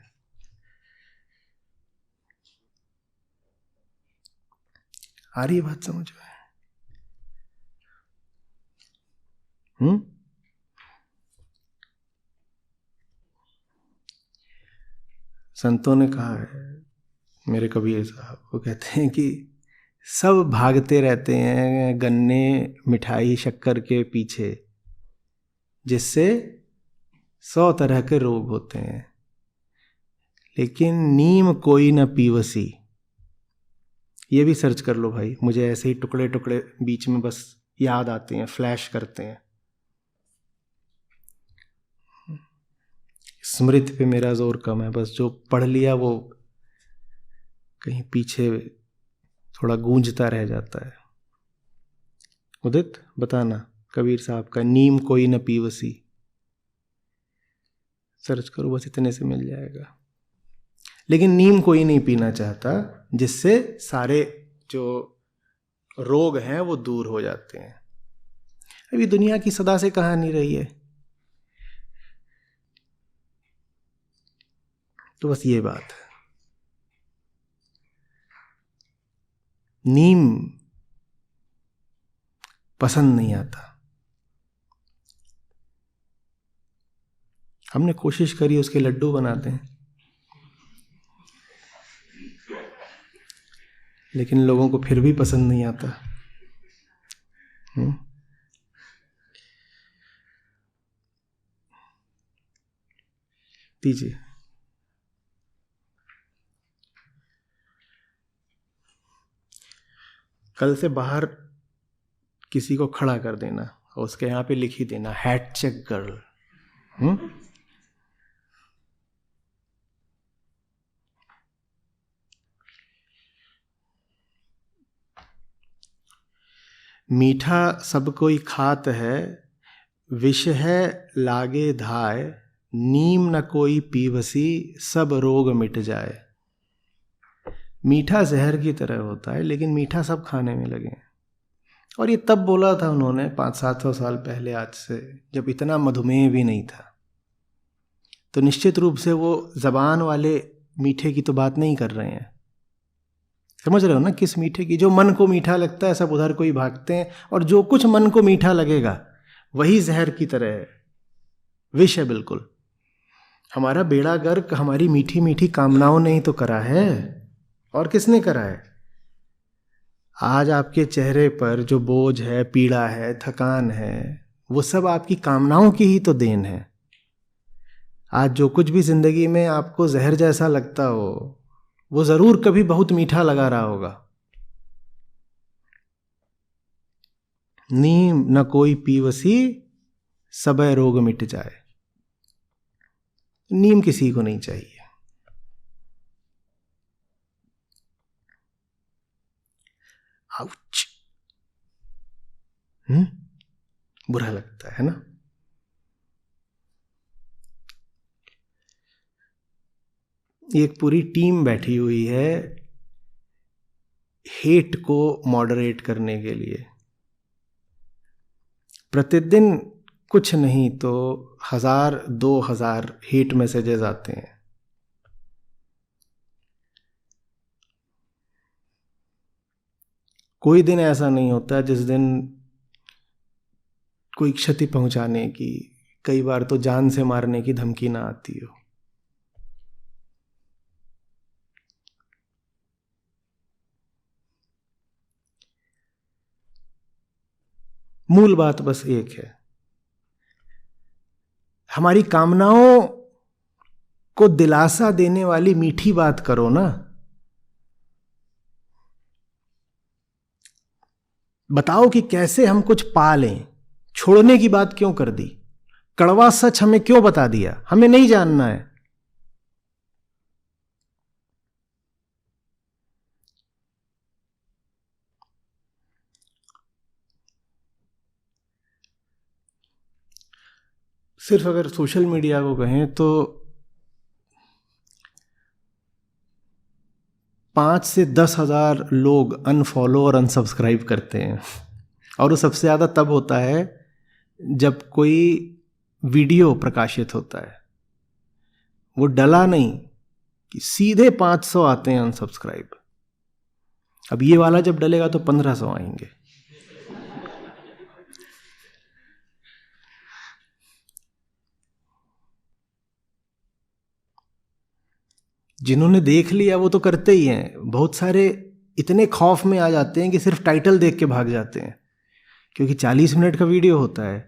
आ रही है बात समझ में? संतों ने कहा है, मेरे कबीर साहब, वो कहते हैं कि सब भागते रहते हैं गन्ने मिठाई शक्कर के पीछे, जिससे 100 तरह के रोग होते हैं, लेकिन नीम कोई न पीवसी। ये भी सर्च कर लो भाई, मुझे ऐसे ही टुकड़े टुकड़े बीच में बस याद आते हैं, फ्लैश करते हैं। स्मृति पे मेरा जोर कम है, बस जो पढ़ लिया वो कहीं पीछे थोड़ा गूंजता रह जाता है। उदित बताना कबीर साहब का नीम कोई न पीवसी, सर्च करो, बस इतने से मिल जाएगा। लेकिन नीम कोई नहीं पीना चाहता, जिससे सारे जो रोग हैं वो दूर हो जाते हैं। अभी दुनिया की सदा से कहानी रही है, तो बस ये बात है। नीम पसंद नहीं आता। हमने कोशिश करी उसके लड्डू बनाते हैं, लेकिन लोगों को फिर भी पसंद नहीं आता। दीजिए। कल से बाहर किसी को खड़ा कर देना और उसके यहाँ पे लिख ही देना हैट चेक गर्ल। मीठा सब कोई खात है, विष है लागे धाय, नीम न कोई पीवसी, सब रोग मिट जाए। मीठा जहर की तरह होता है, लेकिन मीठा सब खाने में लगे। और ये तब बोला था उन्होंने 500-700 साल पहले आज से, जब इतना मधुमेह भी नहीं था। तो निश्चित रूप से वो जबान वाले मीठे की तो बात नहीं कर रहे हैं। समझ रहे हो ना किस मीठे की? जो मन को मीठा लगता है सब उधर को ही भागते हैं, और जो कुछ मन को मीठा लगेगा वही जहर की तरह है, विष है बिल्कुल। हमारा बेड़ा गर्क हमारी मीठी मीठी कामनाओं ने ही तो करा है, और किसने करा है? आज आपके चेहरे पर जो बोझ है, पीड़ा है, थकान है, वो सब आपकी कामनाओं की ही तो देन है। आज जो कुछ भी जिंदगी में आपको जहर जैसा लगता हो, वो जरूर कभी बहुत मीठा लगा रहा होगा। नीम न कोई पीवसी, सबे रोग मिट जाए। नीम किसी को नहीं चाहिए। आउच। बुरा लगता है ना? एक पूरी टीम बैठी हुई है हेट को मॉडरेट करने के लिए। प्रतिदिन कुछ नहीं तो 1000-2000 हेट मैसेजेस आते हैं। कोई दिन ऐसा नहीं होता जिस दिन कोई क्षति पहुंचाने की, कई बार तो जान से मारने की धमकी ना आती हो। मूल बात बस एक है, हमारी कामनाओं को दिलासा देने वाली मीठी बात करो ना। बताओ कि कैसे हम कुछ पा लें। छोड़ने की बात क्यों कर दी? कड़वा सच हमें क्यों बता दिया? हमें नहीं जानना है। सिर्फ अगर सोशल मीडिया को कहें तो 5 से 10,000 लोग अनफॉलो और अनसब्सक्राइब करते हैं, और वो सबसे ज़्यादा तब होता है जब कोई वीडियो प्रकाशित होता है। वो डला नहीं कि सीधे 500 आते हैं अनसब्सक्राइब। अब ये वाला जब डलेगा तो 1500 आएंगे। जिन्होंने देख लिया वो तो करते ही हैं। बहुत सारे इतने खौफ में आ जाते हैं कि सिर्फ टाइटल देख के भाग जाते हैं, क्योंकि 40 मिनट का वीडियो होता है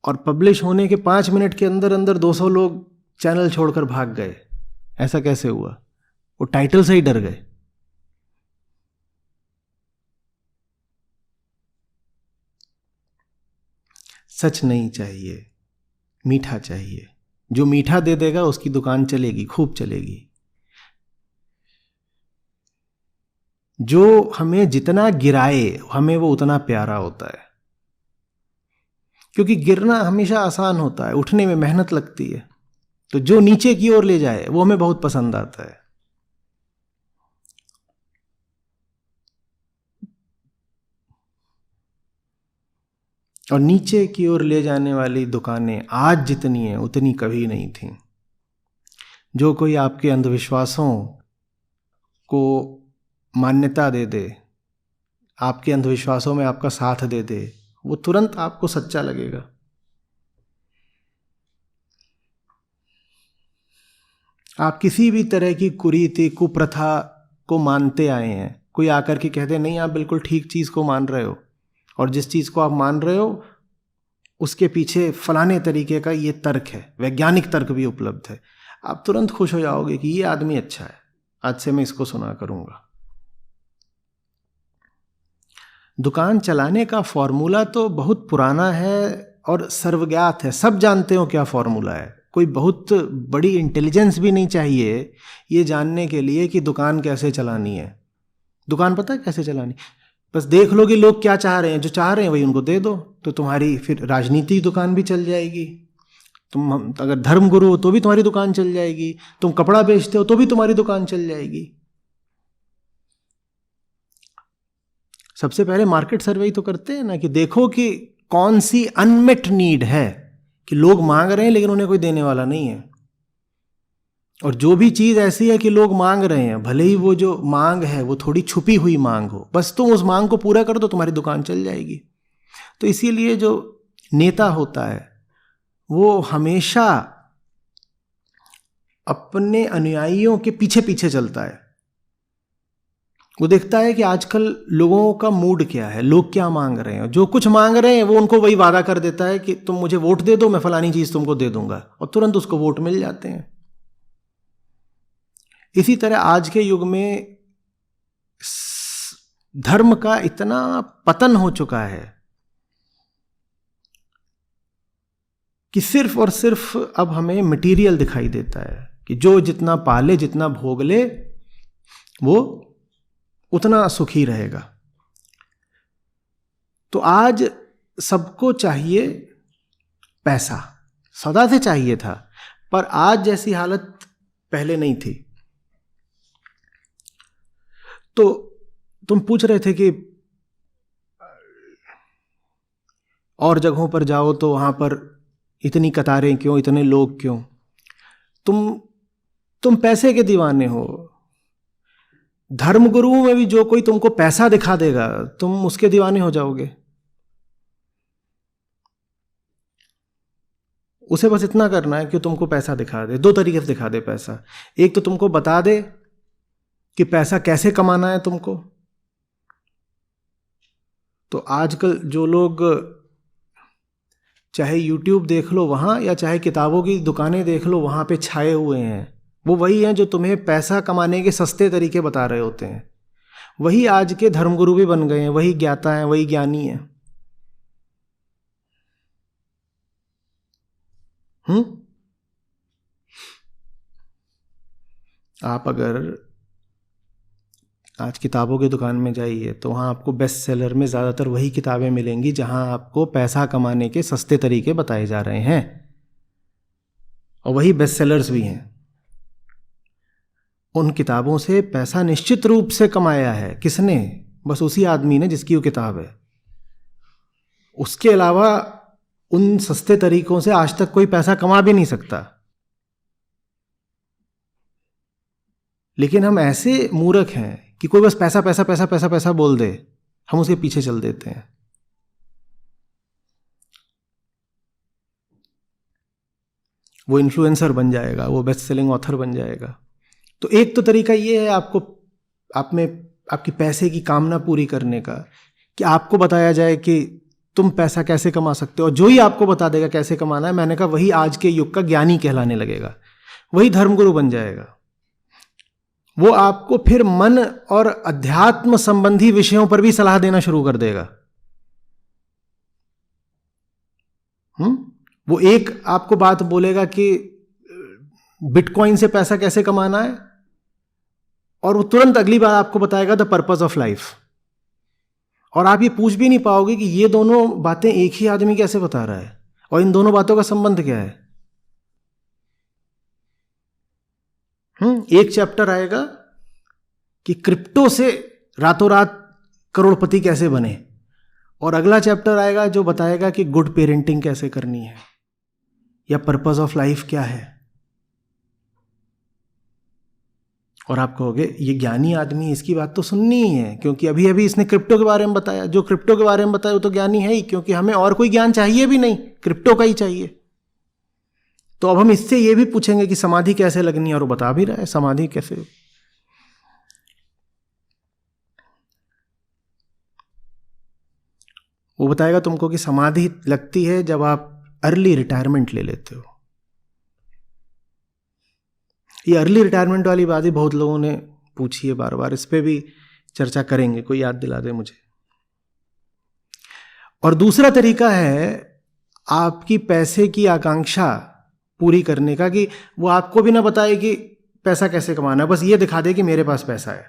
और पब्लिश होने के 5 मिनट के अंदर अंदर 200 लोग चैनल छोड़कर भाग गए। ऐसा कैसे हुआ? वो टाइटल से ही डर गए। सच नहीं चाहिए, मीठा चाहिए। जो मीठा दे देगा उसकी दुकान चलेगी, खूब चलेगी। जो हमें जितना गिराए हमें वो उतना प्यारा होता है, क्योंकि गिरना हमेशा आसान होता है, उठने में मेहनत लगती है। तो जो नीचे की ओर ले जाए वो हमें बहुत पसंद आता है। और नीचे की ओर ले जाने वाली दुकानें आज जितनी हैं उतनी कभी नहीं थीं। जो कोई आपके अंधविश्वासों को मान्यता दे दे, आपके अंधविश्वासों में आपका साथ दे दे, वो तुरंत आपको सच्चा लगेगा। आप किसी भी तरह की कुरीति कुप्रथा को मानते आए हैं, कोई आकर के कहते नहीं आप बिल्कुल ठीक चीज़ को मान रहे हो, और जिस चीज़ को आप मान रहे हो उसके पीछे फलाने तरीके का ये तर्क है, वैज्ञानिक तर्क भी उपलब्ध है, आप तुरंत खुश हो जाओगे कि ये आदमी अच्छा है, आज से मैं इसको सुना करूँगा। दुकान चलाने का फॉर्मूला तो बहुत पुराना है और सर्वज्ञात है, सब जानते हो क्या फॉर्मूला है। कोई बहुत बड़ी इंटेलिजेंस भी नहीं चाहिए ये जानने के लिए कि दुकान कैसे चलानी है। दुकान पता है कैसे चलानी, बस देख लो कि लोग क्या चाह रहे हैं, जो चाह रहे हैं वही उनको दे दो, तो तुम्हारी फिर राजनीतिक दुकान भी चल जाएगी। तुम अगर धर्म गुरु हो तो भी तुम्हारी दुकान चल जाएगी, तुम कपड़ा बेचते हो तो भी तुम्हारी दुकान चल जाएगी। सबसे पहले मार्केट सर्वे तो करते हैं ना, कि देखो कि कौन सी अनमेट नीड है, कि लोग मांग रहे हैं लेकिन उन्हें कोई देने वाला नहीं है। और जो भी चीज़ ऐसी है कि लोग मांग रहे हैं, भले ही वो जो मांग है वो थोड़ी छुपी हुई मांग हो, बस तुम उस मांग को पूरा कर दो, तुम्हारी दुकान चल जाएगी। तो इसीलिए जो नेता होता है वो हमेशा अपने अनुयायियों के पीछे पीछे चलता है। वो देखता है कि आजकल लोगों का मूड क्या है, लोग क्या मांग रहे हैं, जो कुछ मांग रहे हैं वो उनको वही वादा कर देता है कि तुम मुझे वोट दे दो, मैं फलानी चीज़ तुमको दे दूंगा, और तुरंत उसको वोट मिल जाते हैं। इसी तरह आज के युग में धर्म का इतना पतन हो चुका है कि सिर्फ और सिर्फ अब हमें मटेरियल दिखाई देता है, कि जो जितना पाले जितना भोग ले वो उतना सुखी रहेगा। तो आज सबको चाहिए पैसा, सदा से चाहिए था, पर आज जैसी हालत पहले नहीं थी। तो तुम पूछ रहे थे कि और जगहों पर जाओ तो वहां पर इतनी कतारें क्यों, इतने लोग क्यों? तुम पैसे के दीवाने हो। धर्मगुरुओं में भी जो कोई तुमको पैसा दिखा देगा तुम उसके दीवाने हो जाओगे। उसे बस इतना करना है कि तुमको पैसा दिखा दे। दो तरीके से दिखा दे पैसा, एक तो तुमको बता दे कि पैसा कैसे कमाना है तुमको। तो आजकल जो लोग चाहे YouTube देख लो वहाँ, या चाहे किताबों की दुकानें देख लो वहाँ पे छाए हुए हैं, वो वही हैं जो तुम्हें पैसा कमाने के सस्ते तरीके बता रहे होते हैं। वही आज के धर्मगुरु भी बन गए हैं, वही ज्ञाता हैं, वही ज्ञानी हैं। आप अगर आज किताबों की दुकान में जाइए तो वहाँ आपको बेस्ट सेलर में ज़्यादातर वही किताबें मिलेंगी जहाँ आपको पैसा कमाने के सस्ते तरीके बताए जा रहे हैं, और वही बेस्ट सेलर्स भी हैं। उन किताबों से पैसा निश्चित रूप से कमाया है किसने? बस उसी आदमी ने जिसकी वो किताब है। उसके अलावा उन सस्ते तरीकों से आज तक कोई पैसा कमा भी नहीं सकता। लेकिन हम ऐसे मूर्ख हैं कि कोई बस पैसा पैसा पैसा पैसा पैसा बोल दे, हम उसके पीछे चल देते हैं। वो इन्फ्लुएंसर बन जाएगा, वो बेस्ट सेलिंग ऑथर बन जाएगा। तो एक तो तरीका ये है आपको आप में आपकी पैसे की कामना पूरी करने का, कि आपको बताया जाए कि तुम पैसा कैसे कमा सकते हो, और जो ही आपको बता देगा कैसे कमाना है, मैंने कहा वही आज के युग का ज्ञानी कहलाने लगेगा, वही धर्मगुरु बन जाएगा। वो आपको फिर मन और अध्यात्म संबंधी विषयों पर भी सलाह देना शुरू कर देगा। वो एक आपको बात बोलेगा कि बिटकॉइन से पैसा कैसे कमाना है, और वो तुरंत अगली बार आपको बताएगा द पर्पस ऑफ लाइफ। और आप ये पूछ भी नहीं पाओगे कि ये दोनों बातें एक ही आदमी कैसे बता रहा है, और इन दोनों बातों का संबंध क्या है। एक चैप्टर आएगा कि क्रिप्टो से रातों रात करोड़पति कैसे बने, और अगला चैप्टर आएगा जो बताएगा कि गुड पेरेंटिंग कैसे करनी है, या पर्पस ऑफ लाइफ क्या है। और आप कहोगे ये ज्ञानी आदमी, इसकी बात तो सुननी ही है, क्योंकि अभी अभी इसने क्रिप्टो के बारे में बताया। जो क्रिप्टो के बारे में बताया वो तो ज्ञानी है ही, क्योंकि हमें और कोई ज्ञान चाहिए भी नहीं, क्रिप्टो का ही चाहिए। तो अब हम इससे ये भी पूछेंगे कि समाधि कैसे लगनी है, और वो बता भी रहा है समाधि कैसे। वो बताएगा तुमको कि समाधि लगती है जब आप अर्ली रिटायरमेंट ले लेते हो। ये अर्ली रिटायरमेंट वाली बात ही बहुत लोगों ने पूछी है बार बार, इस पे भी चर्चा करेंगे, कोई याद दिला दे मुझे। और दूसरा तरीका है आपकी पैसे की आकांक्षा पूरी करने का, कि वो आपको भी ना बताए कि पैसा कैसे कमाना है, बस ये दिखा दे कि मेरे पास पैसा है।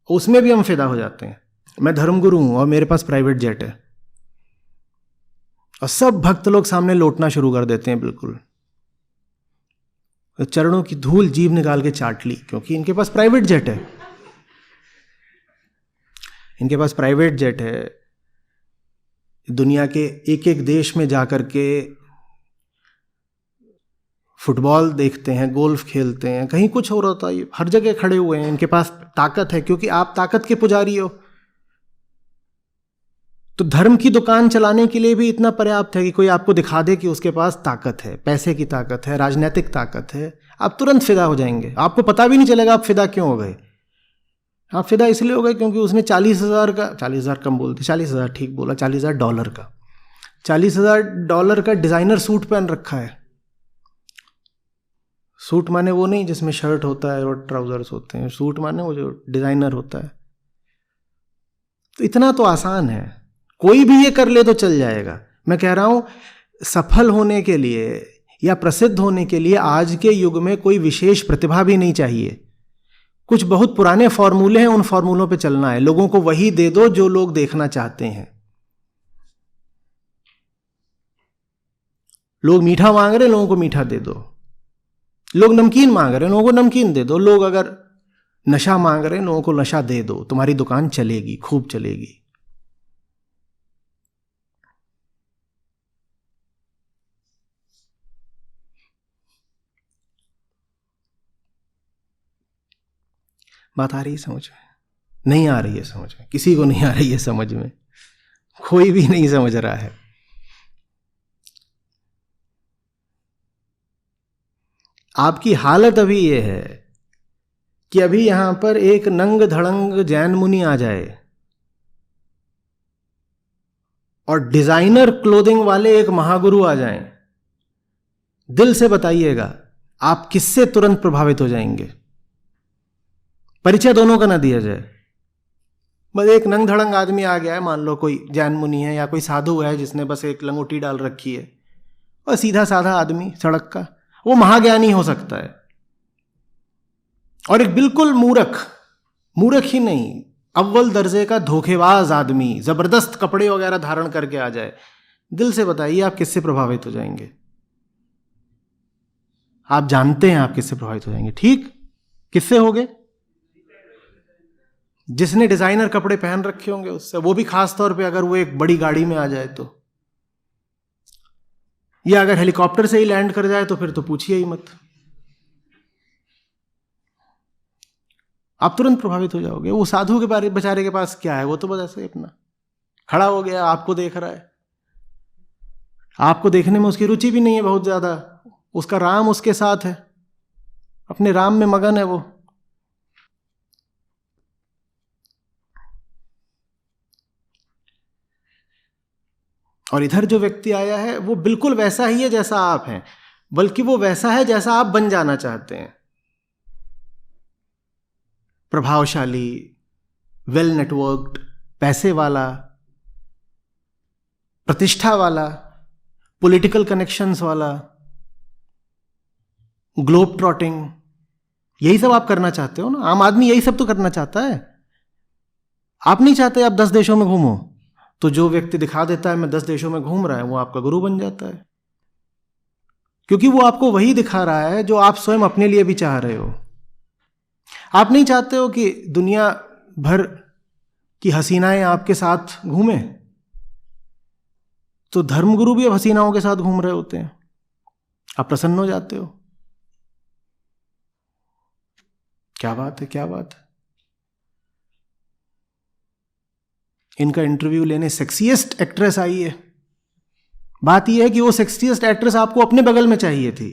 उसमें भी हम फिदा हो जाते हैं। मैं धर्मगुरु हूं और मेरे पास प्राइवेट जेट है, और सब भक्त लोग सामने लौटना शुरू कर देते हैं बिल्कुल, चरणों की धूल जीभ निकाल के चाट ली, क्योंकि इनके पास प्राइवेट जेट है। इनके पास प्राइवेट जेट है, दुनिया के एक एक देश में जाकर के फुटबॉल देखते हैं, गोल्फ खेलते हैं, कहीं कुछ हो रहा होता है, हर जगह खड़े हुए हैं। इनके पास ताकत है, क्योंकि आप ताकत के पुजारी हो। तो धर्म की दुकान चलाने के लिए भी इतना पर्याप्त है कि कोई आपको दिखा दे कि उसके पास ताकत है, पैसे की ताकत है, राजनीतिक ताकत है, आप तुरंत फिदा हो जाएंगे। आपको पता भी नहीं चलेगा आप फिदा क्यों हो गए। आप फिदा इसलिए हो गए क्योंकि उसने 40,000 का, 40,000 कम बोलते, 40,000 ठीक बोला, $40,000 का, $40,000 का डिजाइनर सूट पहन रखा है। सूट माने वो नहीं जिसमें शर्ट होता है और ट्राउजर्स होते हैं, सूट माने वो जो डिजाइनर होता है। तो इतना तो आसान है, कोई भी ये कर ले तो चल जाएगा। मैं कह रहा हूं सफल होने के लिए या प्रसिद्ध होने के लिए आज के युग में कोई विशेष प्रतिभा भी नहीं चाहिए। कुछ बहुत पुराने फॉर्मूले हैं, उन फॉर्मूलों पे चलना है। लोगों को वही दे दो जो लोग देखना चाहते हैं। लोग मीठा मांग रहे, लोगों को मीठा दे दो। लोग नमकीन मांग रहे, लोगों को नमकीन दे दो। लोग अगर नशा मांग रहे हैं, लोगों को नशा दे दो। तुम्हारी दुकान चलेगी, खूब चलेगी। बात आ रही है समझ में? नहीं आ रही है समझ में? किसी को नहीं आ रही है समझ में? कोई भी नहीं समझ रहा है। आपकी हालत अभी ये है कि अभी यहां पर एक नंग धड़ंग जैन मुनि आ जाए और डिजाइनर क्लोथिंग वाले एक महागुरु आ जाएं, दिल से बताइएगा आप किससे तुरंत प्रभावित हो जाएंगे? परिचय दोनों का ना दिया जाए, बस एक नंग धड़ंग आदमी आ गया है, मान लो कोई जैन मुनि है या कोई साधु है जिसने बस एक लंगोटी डाल रखी है, और सीधा साधा आदमी सड़क का, वो महाज्ञानी हो सकता है। और एक बिल्कुल मूर्ख ही नहीं, अव्वल दर्जे का धोखेबाज आदमी जबरदस्त कपड़े वगैरह धारण करके आ जाए, दिल से बताइए आप किससे प्रभावित हो जाएंगे? आप जानते हैं आप किससे प्रभावित हो जाएंगे, ठीक? किससे होगे? जिसने डिजाइनर कपड़े पहन रखे होंगे उससे, वो भी खास तौर पे अगर वो एक बड़ी गाड़ी में आ जाए तो, या अगर हेलीकॉप्टर से ही लैंड कर जाए तो फिर तो पूछिए ही मत, आप तुरंत प्रभावित हो जाओगे। वो साधु के बारे बेचारे के पास क्या है, वो तो बस ऐसे अपना खड़ा हो गया, आपको देख रहा है। आपको देखने में उसकी रुचि भी नहीं है बहुत ज्यादा, उसका राम उसके साथ है, अपने राम में मगन है वो। और इधर जो व्यक्ति आया है वो बिल्कुल वैसा ही है जैसा आप हैं, बल्कि वो वैसा है जैसा आप बन जाना चाहते हैं। प्रभावशाली, वेल नेटवर्क्ड, पैसे वाला, प्रतिष्ठा वाला, पॉलिटिकल कनेक्शंस वाला, ग्लोब ट्रॉटिंग, यही सब आप करना चाहते हो ना। आम आदमी यही सब तो करना चाहता है। आप नहीं चाहते आप 10 देशों में घूमो, तो जो व्यक्ति दिखा देता है मैं 10 देशों में घूम रहा है, वो आपका गुरु बन जाता है, क्योंकि वो आपको वही दिखा रहा है जो आप स्वयं अपने लिए भी चाह रहे हो। आप नहीं चाहते हो कि दुनिया भर की हसीनाएं आपके साथ घूमें, तो धर्मगुरु भी अब हसीनाओं के साथ घूम रहे होते हैं, आप प्रसन्न हो जाते हो। क्या बात है, क्या बात है। इनका इंटरव्यू लेने सेक्सीएस्ट एक्ट्रेस आई है। बात यह है कि वो सेक्सीएस्ट एक्ट्रेस आपको अपने बगल में चाहिए थी,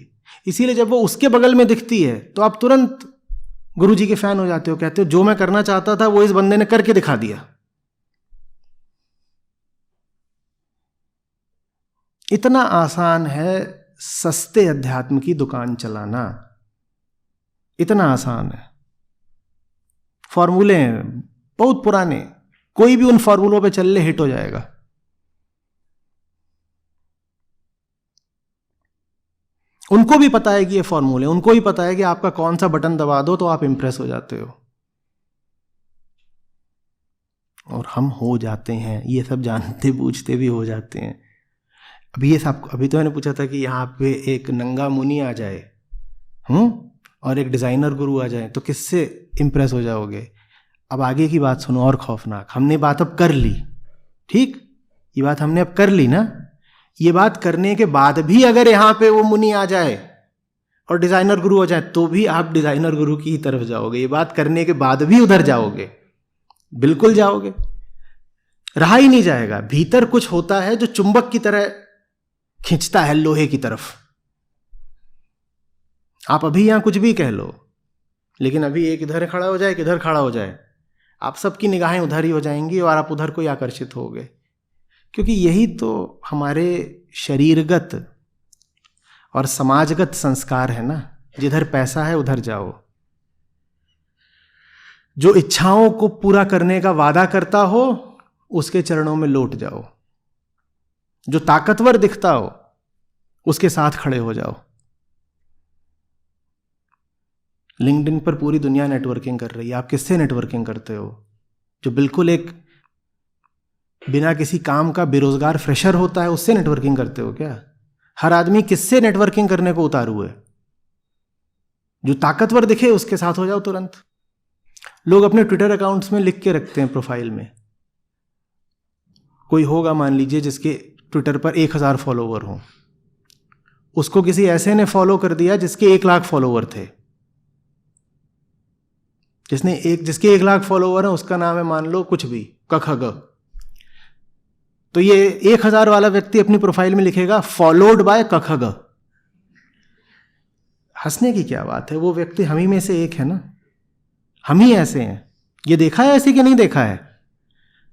इसीलिए जब वो उसके बगल में दिखती है तो आप तुरंत गुरुजी के फैन हो जाते हो, कहते हो जो मैं करना चाहता था वो इस बंदे ने करके दिखा दिया। इतना आसान है सस्ते अध्यात्म की दुकान चलाना, इतना आसान है। फॉर्मूले हैं बहुत पुराने, कोई भी उन फॉर्मूलों पे चल ले हिट हो जाएगा। उनको भी पता है कि ये फॉर्मूले, उनको भी पता है कि आपका कौन सा बटन दबा दो तो आप इंप्रेस हो जाते हो, और हम हो जाते हैं, ये सब जानते बूझते भी हो जाते हैं। अभी ये सब, अभी तो मैंने पूछा था कि यहाँ पे एक नंगा मुनि आ जाए और एक डिजाइनर गुरु आ जाए तो किससे इंप्रेस हो जाओगे। अब आगे की बात सुनो और खौफनाक। हमने बात अब कर ली, ठीक, ये बात हमने अब कर ली ना। ये बात करने के बाद भी अगर यहाँ पे वो मुनि आ जाए और डिजाइनर गुरु हो जाए तो भी आप डिजाइनर गुरु की तरफ जाओगे। ये बात करने के बाद भी उधर जाओगे, बिल्कुल जाओगे, रहा ही नहीं जाएगा। भीतर कुछ होता है जो चुंबक की तरह खींचता है लोहे की तरफ। आप अभी यहां कुछ भी कह लो, लेकिन अभी एक इधर खड़ा हो जाए, एक इधर खड़ा हो जाए, आप सबकी निगाहें उधर ही हो जाएंगी और आप उधर को ही आकर्षित होगे, क्योंकि यही तो हमारे शरीरगत और समाजगत संस्कार है ना। जिधर पैसा है उधर जाओ, जो इच्छाओं को पूरा करने का वादा करता हो उसके चरणों में लौट जाओ, जो ताकतवर दिखता हो उसके साथ खड़े हो जाओ। लिंक्डइन पर पूरी दुनिया नेटवर्किंग कर रही है, आप किससे नेटवर्किंग करते हो? जो बिल्कुल एक बिना किसी काम का बेरोजगार फ्रेशर होता है उससे नेटवर्किंग करते हो क्या? हर आदमी किससे नेटवर्किंग करने को उतारू है? जो ताकतवर दिखे उसके साथ हो जाओ तुरंत। लोग अपने ट्विटर अकाउंट्स में लिख के रखते हैं प्रोफाइल में, कोई होगा मान लीजिए जिसके ट्विटर पर 1000 फॉलोवर हो, उसको किसी ऐसे ने फॉलो कर दिया जिसके 1 लाख फॉलोवर थे। जिसके 1 लाख फॉलोवर है उसका नाम है मान लो कुछ भी कखग, तो ये 1000 वाला व्यक्ति अपनी प्रोफाइल में लिखेगा फॉलोड बाय कखग। हंसने की क्या बात है, वो व्यक्ति हम ही में से एक है ना, हम ही ऐसे हैं। ये देखा है ऐसे कि नहीं देखा है?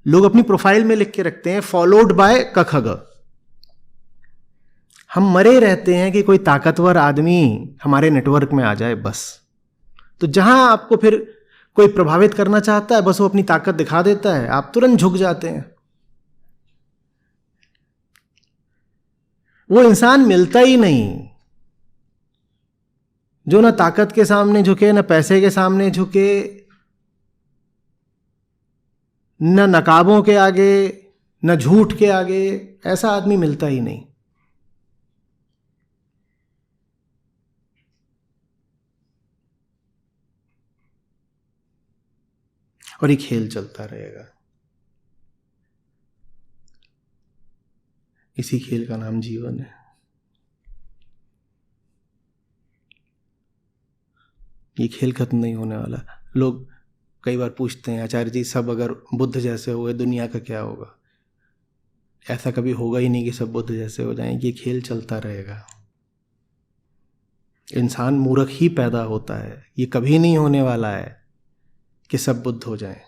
लोग अपनी प्रोफाइल में लिख के रखते हैं फॉलोड बाय कखग। हम मरे रहते हैं कि कोई ताकतवर आदमी हमारे नेटवर्क में आ जाए बस। तो जहां आपको फिर कोई प्रभावित करना चाहता है, बस वो अपनी ताकत दिखा देता है, आप तुरंत झुक जाते हैं। वो इंसान मिलता ही नहीं जो ना ताकत के सामने झुके, ना पैसे के सामने झुके, न नकाबों के आगे, न झूठ के आगे। ऐसा आदमी मिलता ही नहीं। और ये खेल चलता रहेगा। इसी खेल का नाम जीवन है। ये खेल खत्म नहीं होने वाला। लोग कई बार पूछते हैं आचार्य जी, सब अगर बुद्ध जैसे हुए दुनिया का क्या होगा? ऐसा कभी होगा ही नहीं कि सब बुद्ध जैसे हो जाएंगे। ये खेल चलता रहेगा। इंसान मूर्ख ही पैदा होता है, ये कभी नहीं होने वाला है कि सब बुद्ध हो जाएं।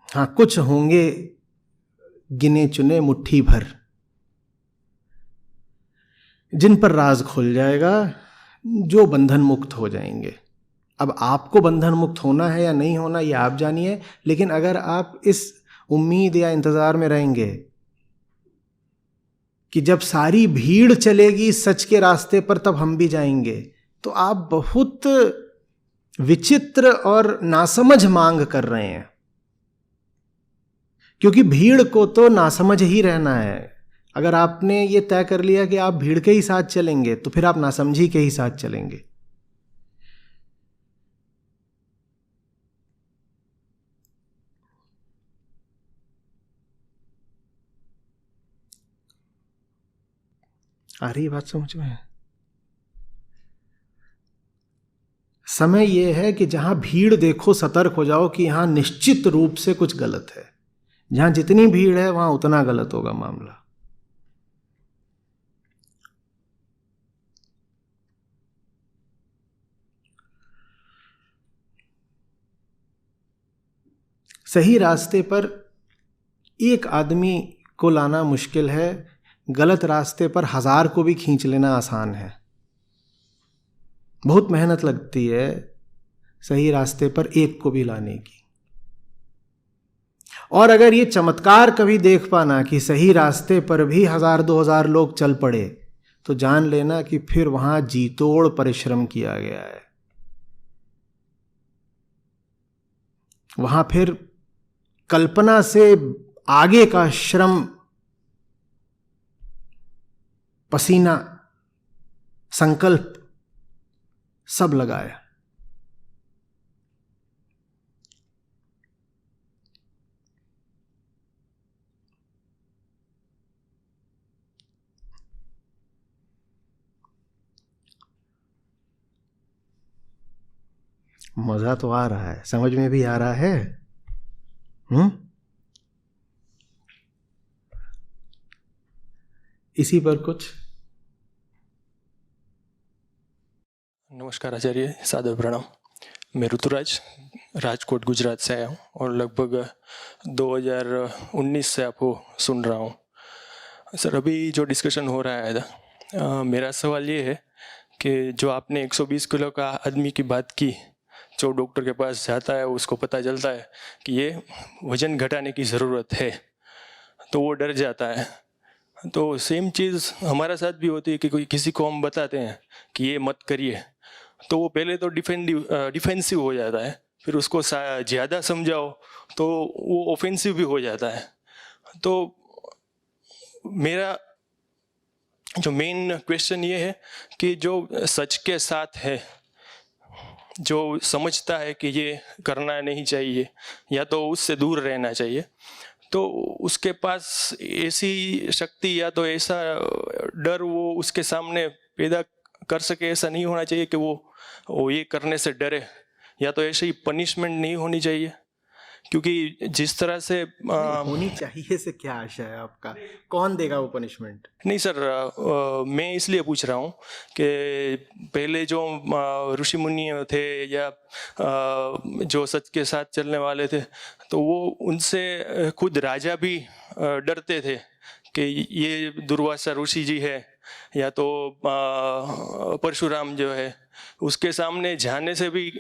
हाँ, कुछ होंगे गिने चुने मुट्ठी भर जिन पर राज खुल जाएगा, जो बंधन मुक्त हो जाएंगे। अब आपको बंधन मुक्त होना है या नहीं होना ये आप जानिए, लेकिन अगर आप इस उम्मीद या इंतजार में रहेंगे कि जब सारी भीड़ चलेगी सच के रास्ते पर तब हम भी जाएंगे, तो आप बहुत विचित्र और नासमझ मांग कर रहे हैं। क्योंकि भीड़ को तो नासमझ ही रहना है। अगर आपने ये तय कर लिया कि आप भीड़ के ही साथ चलेंगे तो फिर आप नासमझी के ही साथ चलेंगे। आ रही है बात समझ में? समय ये है कि जहां भीड़ देखो सतर्क हो जाओ कि यहां निश्चित रूप से कुछ गलत है। जहां जितनी भीड़ है वहां उतना गलत होगा मामला। सही रास्ते पर एक आदमी को लाना मुश्किल है, गलत रास्ते पर 1000 को भी खींच लेना आसान है। बहुत मेहनत लगती है सही रास्ते पर एक को भी लाने की। और अगर ये चमत्कार कभी देख पाना कि सही रास्ते पर भी 1000-2000 लोग चल पड़े, तो जान लेना कि फिर वहां जीतोड़ परिश्रम किया गया है। वहां फिर कल्पना से आगे का श्रम, पसीना, संकल्प सब लगाया। मजा तो आ रहा है, समझ में भी आ रहा है। इसी पर कुछ। नमस्कार आचार्य, सादर प्रणाम। मैं ऋतुराज राजकोट गुजरात से आया हूँ और लगभग 2019 से आपको सुन रहा हूँ। सर, अभी जो डिस्कशन हो रहा है मेरा सवाल ये है कि जो आपने 120 किलो का आदमी की बात की, जो डॉक्टर के पास जाता है उसको पता चलता है कि ये वज़न घटाने की ज़रूरत है, तो वो डर जाता है। तो सेम चीज़ हमारा साथ भी होती है कि कोई किसी को हम बताते हैं कि ये मत करिए, तो वो पहले तो डिफेंसिव हो जाता है, फिर उसको ज़्यादा समझाओ तो वो ऑफेंसिव भी हो जाता है। तो मेरा जो मेन क्वेश्चन ये है कि जो सच के साथ है, जो समझता है कि ये करना नहीं चाहिए या तो उससे दूर रहना चाहिए, तो उसके पास ऐसी शक्ति या तो ऐसा डर वो उसके सामने पैदा कर सके, ऐसा नहीं होना चाहिए कि वो ये करने से डरे, या तो ऐसी पनिशमेंट नहीं होनी चाहिए। क्योंकि जिस तरह से होनी चाहिए से क्या आशा है आपका? कौन देगा वो पनिशमेंट? नहीं सर, मैं इसलिए पूछ रहा हूँ कि पहले जो ऋषि मुनि थे या जो सच के साथ चलने वाले थे, तो वो उनसे खुद राजा भी डरते थे कि ये दुर्वासा ऋषि जी है या तो परशुराम जो है, उसके सामने जाने से भी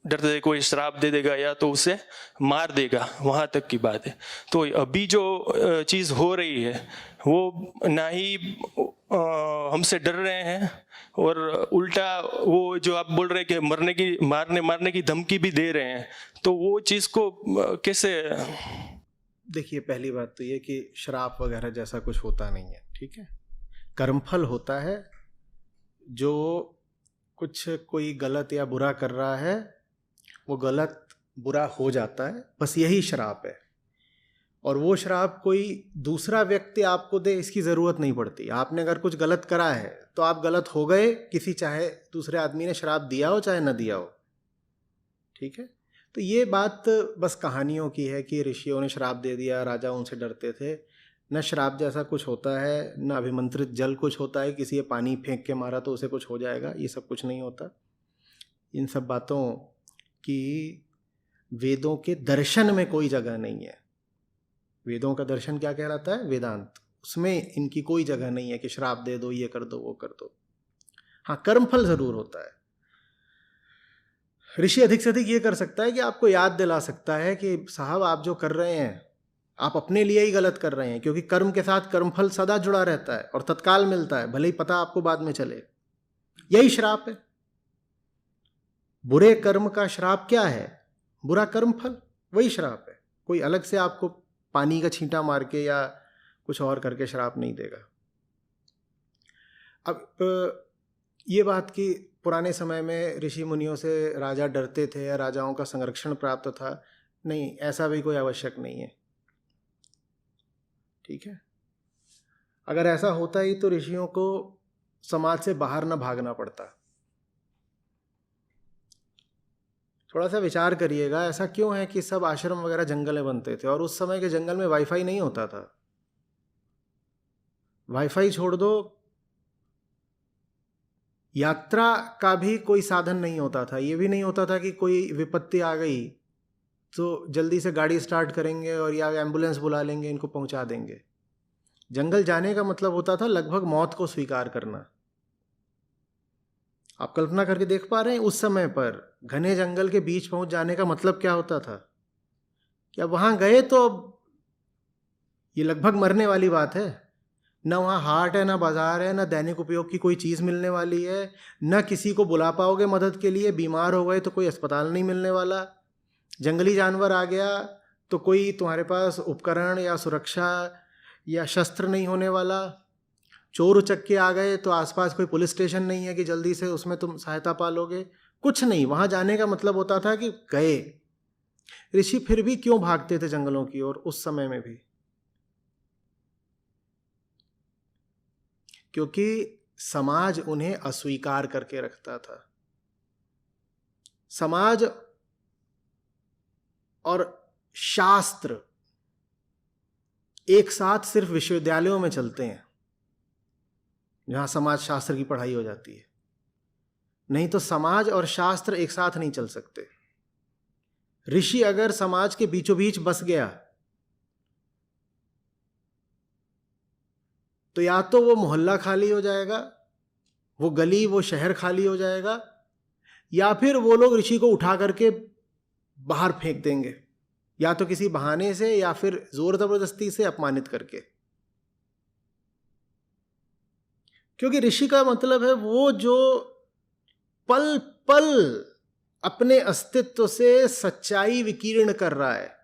डरते थे, कोई श्राप दे देगा या तो उसे मार देगा, वहाँ तक की बात है। तो अभी जो चीज़ हो रही है वो ना ही हमसे डर रहे हैं और उल्टा वो जो आप बोल रहे हैं कि मारने की धमकी भी दे रहे हैं, तो वो चीज़ को कैसे? देखिए, पहली बात तो ये कि श्राप वगैरह जैसा कुछ होता नहीं है, ठीक है। कर्मफल होता है। जो कुछ कोई गलत या बुरा कर रहा है वो गलत बुरा हो जाता है, बस यही श्राप है। और वो श्राप कोई दूसरा व्यक्ति आपको दे इसकी ज़रूरत नहीं पड़ती। आपने अगर कुछ गलत करा है तो आप गलत हो गए, किसी चाहे दूसरे आदमी ने श्राप दिया हो चाहे न दिया हो, ठीक है। तो ये बात बस कहानियों की है कि ऋषियों ने श्राप दे दिया, राजा उनसे डरते थे। न श्राप जैसा कुछ होता है, न अभिमंत्रित जल कुछ होता है, किसी ये पानी फेंक के मारा तो उसे कुछ हो जाएगा, ये सब कुछ नहीं होता। इन सब बातों की वेदों के दर्शन में कोई जगह नहीं है। वेदों का दर्शन क्या कहलाता है? वेदांत। उसमें इनकी कोई जगह नहीं है कि श्राप दे दो, ये कर दो, वो कर दो। हाँ, कर्मफल जरूर होता है। ऋषि अधिक से अधिक ये कर सकता है कि आपको याद दिला सकता है कि साहब आप जो कर रहे हैं आप अपने लिए ही गलत कर रहे हैं, क्योंकि कर्म के साथ कर्मफल सदा जुड़ा रहता है और तत्काल मिलता है, भले ही पता आपको बाद में चले। यही श्राप है। बुरे कर्म का श्राप क्या है? बुरा कर्मफल, वही श्राप है। कोई अलग से आपको पानी का छींटा मार के या कुछ और करके श्राप नहीं देगा। अब ये बात कि पुराने समय में ऋषि मुनियों से राजा डरते थे या राजाओं का संरक्षण प्राप्त था, नहीं, ऐसा भी कोई आवश्यक नहीं है, ठीक है। अगर ऐसा होता ही तो ऋषियों को समाज से बाहर ना भागना पड़ता। थोड़ा सा विचार करिएगा, ऐसा क्यों है कि सब आश्रम वगैरह जंगल में बनते थे और उस समय के जंगल में वाईफाई नहीं होता था। वाईफाई छोड़ दो, यात्रा का भी कोई साधन नहीं होता था। ये भी नहीं होता था कि कोई विपत्ति आ गई तो जल्दी से गाड़ी स्टार्ट करेंगे और या एम्बुलेंस बुला लेंगे, इनको पहुंचा देंगे। जंगल जाने का मतलब होता था लगभग मौत को स्वीकार करना। आप कल्पना करके देख पा रहे हैं उस समय पर घने जंगल के बीच पहुंच जाने का मतलब क्या होता था? क्या वहां गए तो ये लगभग मरने वाली बात है। ना वहाँ हाट है, ना बाजार है, ना दैनिक उपयोग की कोई चीज़ मिलने वाली है, ना किसी को बुला पाओगे मदद के लिए। बीमार हो गए तो कोई अस्पताल नहीं मिलने वाला। जंगली जानवर आ गया तो कोई तुम्हारे पास उपकरण या सुरक्षा या शस्त्र नहीं होने वाला। चोर उचक्के आ गए तो आसपास कोई पुलिस स्टेशन नहीं है कि जल्दी से उसमें तुम सहायता पालोगे। कुछ नहीं। वहाँ जाने का मतलब होता था कि गए। ऋषि फिर भी क्यों भागते थे जंगलों की ओर उस समय में भी? क्योंकि समाज उन्हें अस्वीकार करके रखता था। समाज और शास्त्र एक साथ सिर्फ विश्वविद्यालयों में चलते हैं, जहां समाज शास्त्र की पढ़ाई हो जाती है। नहीं तो समाज और शास्त्र एक साथ नहीं चल सकते। ऋषि अगर समाज के बीचों बीच बस गया तो या तो वो मोहल्ला खाली हो जाएगा, वो गली, वो शहर खाली हो जाएगा, या फिर वो लोग ऋषि को उठा करके बाहर फेंक देंगे, या तो किसी बहाने से या फिर जोर जबरदस्ती से अपमानित करके। क्योंकि ऋषि का मतलब है वो जो पल पल अपने अस्तित्व से सच्चाई विकीर्ण कर रहा है।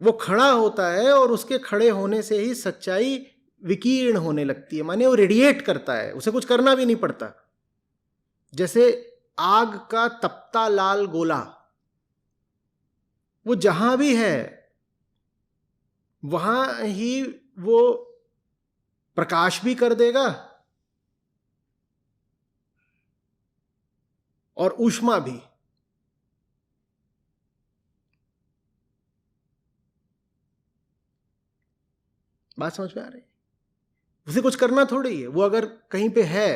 वो खड़ा होता है और उसके खड़े होने से ही सच्चाई विकीर्ण होने लगती है, माने वो रेडिएट करता है, उसे कुछ करना भी नहीं पड़ता। जैसे आग का तपता लाल गोला, वो जहां भी है वहां ही वो प्रकाश भी कर देगा और ऊष्मा भी। बात समझ में आ रही है? उसे कुछ करना थोड़ी है। वो अगर कहीं पे है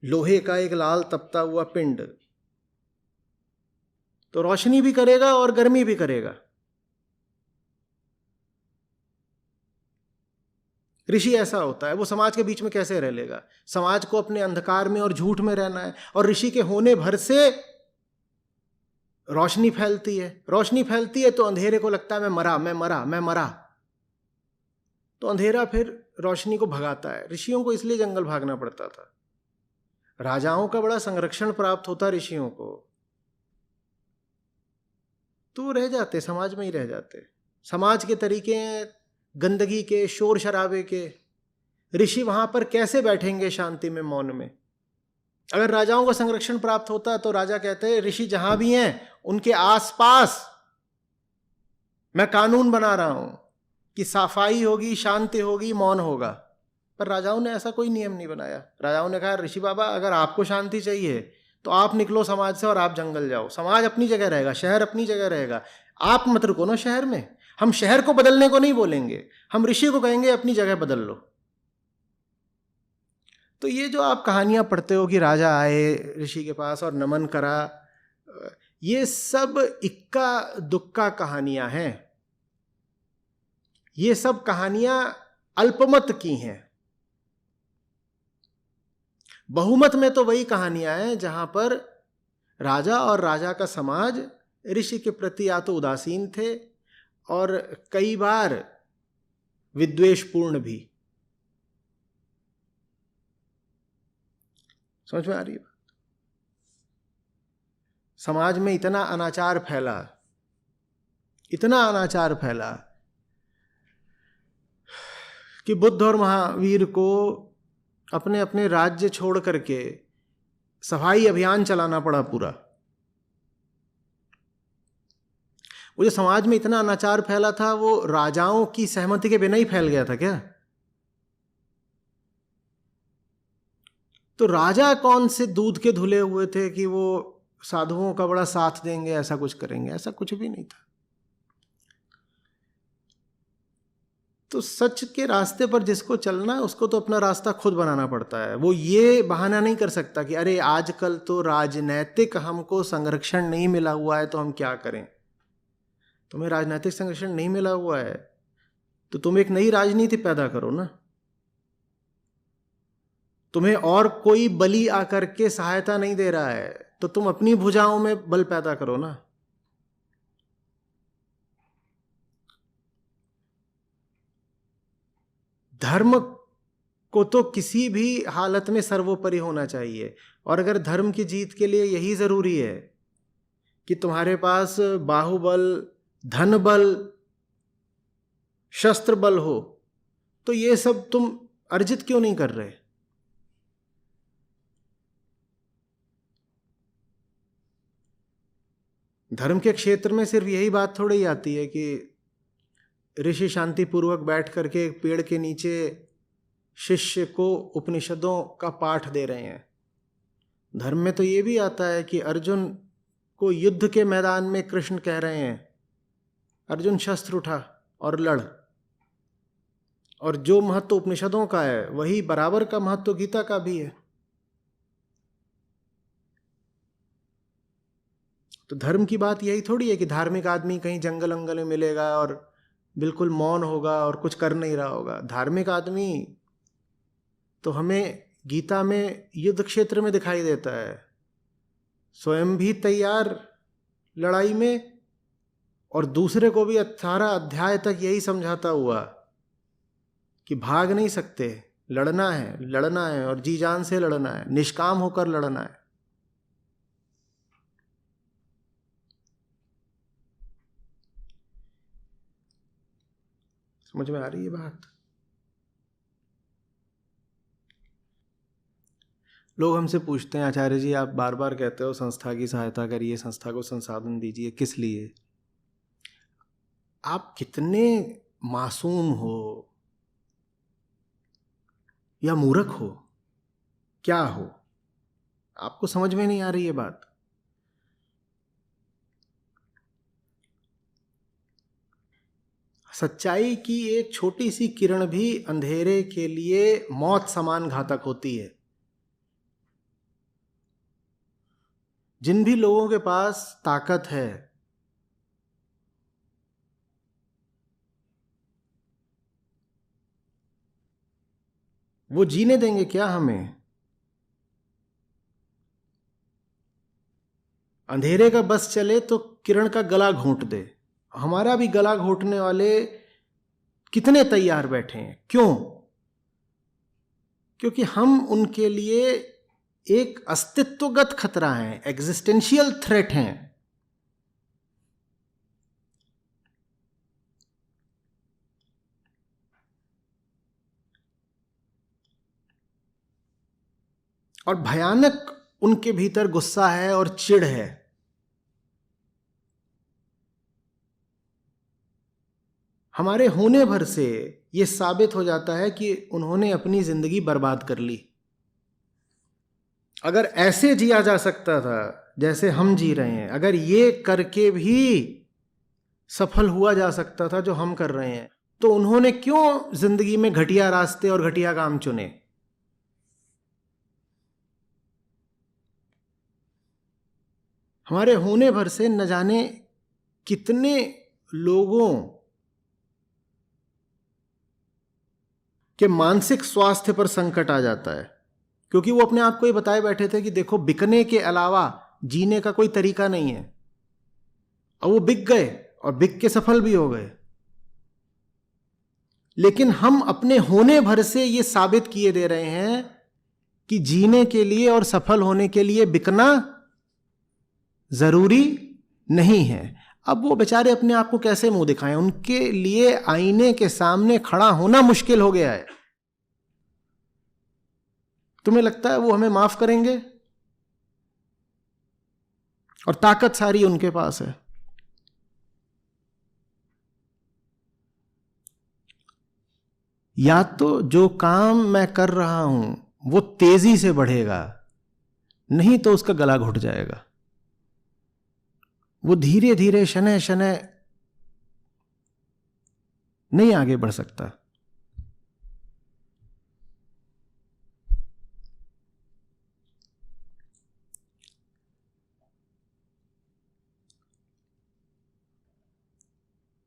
लोहे का एक लाल तपता हुआ पिंड, तो रोशनी भी करेगा और गर्मी भी करेगा। ऋषि ऐसा होता है। वो समाज के बीच में कैसे रह लेगा? समाज को अपने अंधकार में और झूठ में रहना है, और ऋषि के होने भर से रोशनी फैलती है। रोशनी फैलती है तो अंधेरे को लगता है मैं मरा, मैं मरा, मैं मरा, तो अंधेरा फिर रोशनी को भगाता है। ऋषियों को इसलिए जंगल भागना पड़ता था। राजाओं का बड़ा संरक्षण प्राप्त होता ऋषियों को, तो रह जाते, समाज में ही रह जाते। समाज के तरीके गंदगी के, शोर शराबे के। ऋषि वहां पर कैसे बैठेंगे शांति में, मौन में? अगर राजाओं को संरक्षण प्राप्त होता तो राजा कहते हैं ऋषि जहां भी हैं उनके आसपास मैं कानून बना रहा हूं कि सफाई होगी, शांति होगी, मौन होगा। पर राजाओं ने ऐसा कोई नियम नहीं बनाया। राजाओं ने कहा ऋषि बाबा अगर आपको शांति चाहिए तो आप निकलो समाज से और आप जंगल जाओ। समाज अपनी जगह रहेगा, शहर अपनी जगह रहेगा, आप मत रुको ना शहर में। हम शहर को बदलने को नहीं बोलेंगे, हम ऋषि को कहेंगे अपनी जगह बदल लो। तो ये जो आप कहानियां पढ़ते हो कि राजा आए ऋषि के पास और नमन करा, ये सब इक्का दुक्का कहानियां हैं। ये सब कहानियां अल्पमत की हैं। बहुमत में तो वही कहानियां हैं जहां पर राजा और राजा का समाज ऋषि के प्रति या तो उदासीन थे और कई बार विद्वेषपूर्ण भी। समझ में आ रही है? समाज में इतना अनाचार फैला, इतना अनाचार फैला कि बुद्ध और महावीर को अपने अपने राज्य छोड़ करके सफाई अभियान चलाना पड़ा पूरा। वो जो समाज में इतना अनाचार फैला था वो राजाओं की सहमति के बिना ही फैल गया था क्या? तो राजा कौन से दूध के धुले हुए थे कि वो साधुओं का बड़ा साथ देंगे, ऐसा कुछ करेंगे? ऐसा कुछ भी नहीं था। तो सच के रास्ते पर जिसको चलना है उसको तो अपना रास्ता खुद बनाना पड़ता है। वो ये बहाना नहीं कर सकता कि अरे आजकल तो राजनैतिक हमको संरक्षण नहीं मिला हुआ है तो हम क्या करें। तुम्हें राजनैतिक संरक्षण नहीं मिला हुआ है तो तुम एक नई राजनीति पैदा करो ना। तुम्हें और कोई बली आकर के सहायता नहीं दे रहा है तो तुम अपनी भुजाओं में बल पैदा करो ना। धर्म को तो किसी भी हालत में सर्वोपरि होना चाहिए। और अगर धर्म की जीत के लिए यही जरूरी है कि तुम्हारे पास बाहुबल, धन बल, शस्त्र बल हो, तो ये सब तुम अर्जित क्यों नहीं कर रहे? धर्म के क्षेत्र में सिर्फ यही बात थोड़ी ही आती है कि ऋषि शांतिपूर्वक बैठ करके एक पेड़ के नीचे शिष्य को उपनिषदों का पाठ दे रहे हैं। धर्म में तो ये भी आता है कि अर्जुन को युद्ध के मैदान में कृष्ण कह रहे हैं, अर्जुन शस्त्र उठा और लड़। और जो महत्व उपनिषदों का है वही बराबर का महत्व गीता का भी है। तो धर्म की बात यही थोड़ी है कि धार्मिक आदमी कहीं जंगल अंगल में मिलेगा और बिल्कुल मौन होगा और कुछ कर नहीं रहा होगा। धार्मिक आदमी तो हमें गीता में युद्ध क्षेत्र में दिखाई देता है, स्वयं भी तैयार लड़ाई में और दूसरे को भी 18 अध्याय तक यही समझाता हुआ कि भाग नहीं सकते, लड़ना है और जी जान से लड़ना है, निष्काम होकर लड़ना है। समझ में आ रही है बात? लोग हमसे पूछते हैं, आचार्य जी आप बार बार कहते हो संस्था की सहायता करिए, संस्था को संसाधन दीजिए, किस लिए? आप कितने मासूम हो या मूर्ख हो, क्या हो? आपको समझ में नहीं आ रही है बात? सच्चाई की एक छोटी सी किरण भी अंधेरे के लिए मौत समान घातक होती है। जिन भी लोगों के पास ताकत है, वो जीने देंगे क्या हमें? अंधेरे का बस चले तो किरण का गला घोंट दे। हमारा भी गला घोंटने वाले कितने तैयार बैठे हैं। क्यों? क्योंकि हम उनके लिए एक अस्तित्वगत खतरा है, एग्जिस्टेंशियल थ्रेट हैं। और भयानक उनके भीतर गुस्सा है और चिढ़ है। हमारे होने भर से यह साबित हो जाता है कि उन्होंने अपनी जिंदगी बर्बाद कर ली। अगर ऐसे जिया जा सकता था जैसे हम जी रहे हैं, अगर ये करके भी सफल हुआ जा सकता था जो हम कर रहे हैं, तो उन्होंने क्यों जिंदगी में घटिया रास्ते और घटिया काम चुने? हमारे होने भर से न जाने कितने लोगों के मानसिक स्वास्थ्य पर संकट आ जाता है, क्योंकि वो अपने आप को ये बताए बैठे थे कि देखो बिकने के अलावा जीने का कोई तरीका नहीं है। और वो बिक गए और बिक के सफल भी हो गए। लेकिन हम अपने होने भर से ये साबित किए दे रहे हैं कि जीने के लिए और सफल होने के लिए बिकना जरूरी नहीं है। अब वो बेचारे अपने आप को कैसे मुंह दिखाएं? उनके लिए आईने के सामने खड़ा होना मुश्किल हो गया है। तुम्हें लगता है वो हमें माफ करेंगे? और ताकत सारी उनके पास है। या तो जो काम मैं कर रहा हूं वो तेजी से बढ़ेगा, नहीं तो उसका गला घुट जाएगा। वो धीरे धीरे शनय शनय नहीं आगे बढ़ सकता।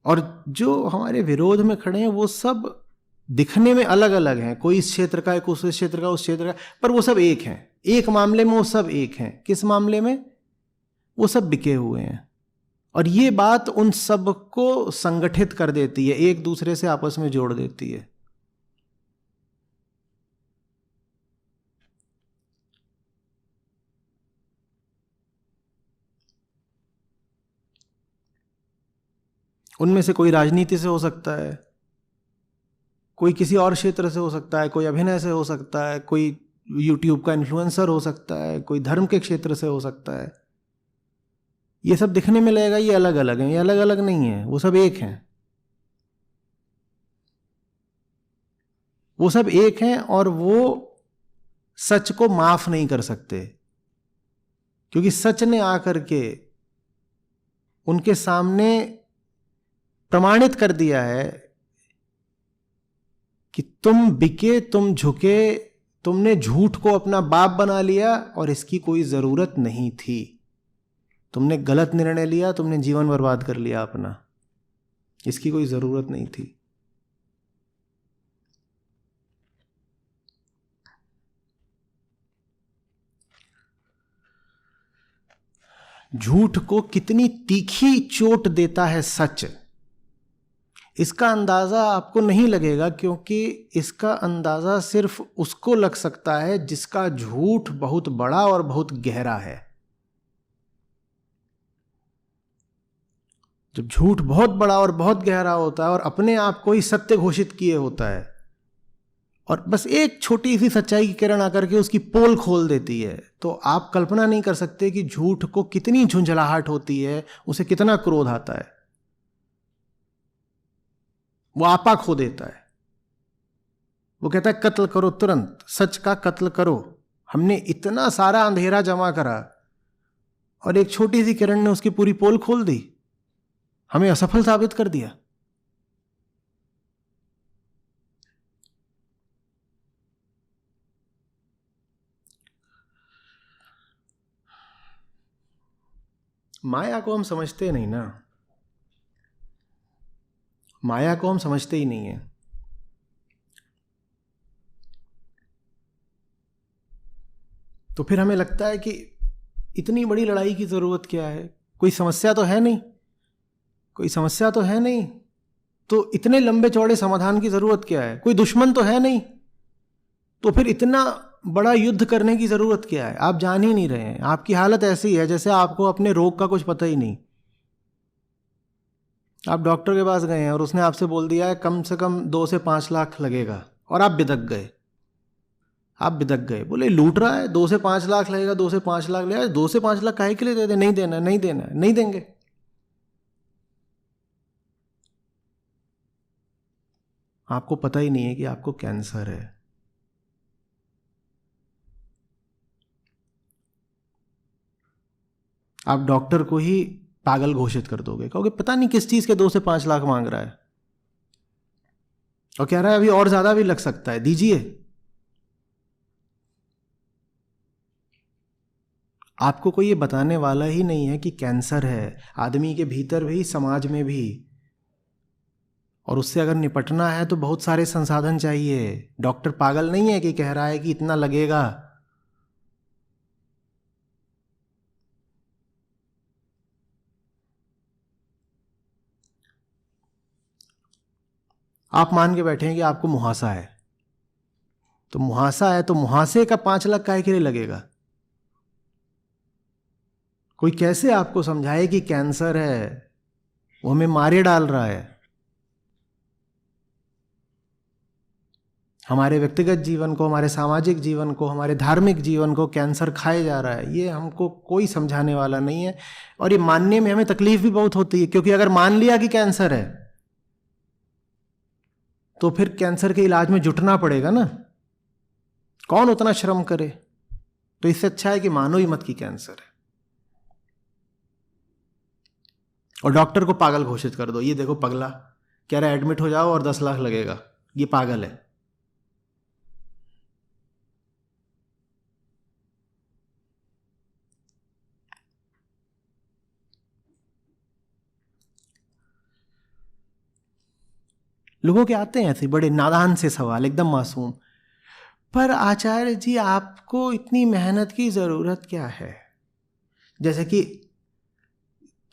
और जो हमारे विरोध में खड़े हैं वो सब दिखने में अलग अलग हैं, कोई इस क्षेत्र का है, कोई उस क्षेत्र का, उस क्षेत्र का, पर वो सब एक हैं। एक मामले में वो सब एक हैं। किस मामले में? वो सब बिके हुए हैं। और ये बात उन सब को संगठित कर देती है, एक दूसरे से आपस में जोड़ देती है। उनमें से कोई राजनीति से हो सकता है, कोई किसी और क्षेत्र से हो सकता है, कोई अभिनय से हो सकता है, कोई यूट्यूब का इन्फ्लुएंसर हो सकता है, कोई धर्म के क्षेत्र से हो सकता है। ये सब दिखने में लगेगा ये अलग अलग हैं, ये अलग अलग नहीं है, वो सब एक हैं। वो सब एक हैं और वो सच को माफ नहीं कर सकते, क्योंकि सच ने आकर के उनके सामने प्रमाणित कर दिया है कि तुम बिके, तुम झुके, तुमने झूठ को अपना बाप बना लिया और इसकी कोई जरूरत नहीं थी। तुमने गलत निर्णय लिया, तुमने जीवन बर्बाद कर लिया अपना, इसकी कोई जरूरत नहीं थी। झूठ को कितनी तीखी चोट देता है सच, इसका अंदाजा आपको नहीं लगेगा, क्योंकि इसका अंदाजा सिर्फ उसको लग सकता है जिसका झूठ बहुत बड़ा और बहुत गहरा है। जब झूठ बहुत बड़ा और बहुत गहरा होता है और अपने आप को ही सत्य घोषित किए होता है, और बस एक छोटी सी सच्चाई की किरण आकर के उसकी पोल खोल देती है, तो आप कल्पना नहीं कर सकते कि झूठ को कितनी झुंझलाहट होती है, उसे कितना क्रोध आता है। वो आपा खो देता है। वो कहता है कत्ल करो तुरंत, सच का कत्ल करो। हमने इतना सारा अंधेरा जमा करा और एक छोटी सी किरण ने उसकी पूरी पोल खोल दी, हमें असफल साबित कर दिया। माया को हम समझते नहीं ना, माया को हम समझते ही नहीं है। तो फिर हमें लगता है कि इतनी बड़ी लड़ाई की जरूरत क्या है, कोई समस्या तो है नहीं, कोई समस्या तो है नहीं, तो इतने लंबे चौड़े समाधान की जरूरत क्या है, कोई दुश्मन तो है नहीं, तो फिर इतना बड़ा युद्ध करने की जरूरत क्या है। आप जान ही नहीं रहे हैं, आपकी हालत ऐसी है जैसे आपको अपने रोग का कुछ पता ही नहीं। आप डॉक्टर के पास गए हैं और उसने आपसे बोल दिया है कम से कम 2 से 5 लाख लगेगा, और आप बिदक गए। आप बिदक गए, बोले लूट रहा है, 2 से 5 लाख लगेगा, 2 से 5 लाख लगेगा, 2 से 5 लाख काहे के लिए दे दे, नहीं देना, नहीं देना, नहीं देंगे। आपको पता ही नहीं है कि आपको कैंसर है। आप डॉक्टर को ही पागल घोषित कर दोगे, कहोगे पता नहीं किस चीज के 2 से 5 लाख मांग रहा है, और कह रहा है अभी और ज्यादा भी लग सकता है, दीजिए। आपको कोई ये बताने वाला ही नहीं है कि कैंसर है आदमी के भीतर भी, समाज में भी, और उससे अगर निपटना है तो बहुत सारे संसाधन चाहिए। डॉक्टर पागल नहीं है कि कह रहा है कि इतना लगेगा। आप मान के बैठे हैं कि आपको मुहासा है, तो मुहासा है तो मुहासे का 5 लाख काहे के लिए लगेगा। कोई कैसे आपको समझाए कि कैंसर है, वो हमें मारे डाल रहा है। हमारे व्यक्तिगत जीवन को, हमारे सामाजिक जीवन को, हमारे धार्मिक जीवन को कैंसर खाए जा रहा है, ये हमको कोई समझाने वाला नहीं है। और ये मानने में हमें तकलीफ भी बहुत होती है, क्योंकि अगर मान लिया कि कैंसर है तो फिर कैंसर के इलाज में जुटना पड़ेगा ना। कौन उतना श्रम करे? तो इससे अच्छा है कि मानो ही मत कि कैंसर है, और डॉक्टर को पागल घोषित कर दो, ये देखो पगला कह रहा है एडमिट हो जाओ और 10 लाख लगेगा, ये पागल है। लोगों के आते हैं ऐसे बड़े नादान से सवाल, एकदम मासूम, पर आचार्य जी आपको इतनी मेहनत की जरूरत क्या है? जैसे कि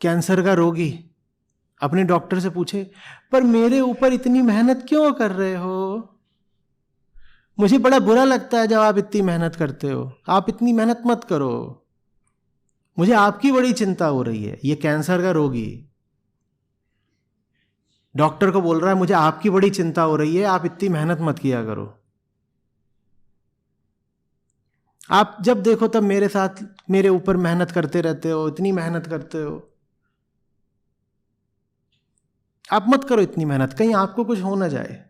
कैंसर का रोगी अपने डॉक्टर से पूछे, पर मेरे ऊपर इतनी मेहनत क्यों कर रहे हो? मुझे बड़ा बुरा लगता है जब आप इतनी मेहनत करते हो, आप इतनी मेहनत मत करो, मुझे आपकी बड़ी चिंता हो रही है। ये कैंसर का रोगी डॉक्टर को बोल रहा है मुझे आपकी बड़ी चिंता हो रही है, आप इतनी मेहनत मत किया करो। आप जब देखो तब मेरे साथ मेरे ऊपर मेहनत करते रहते हो, इतनी मेहनत करते हो, आप मत करो इतनी मेहनत, कहीं आपको कुछ हो ना जाए।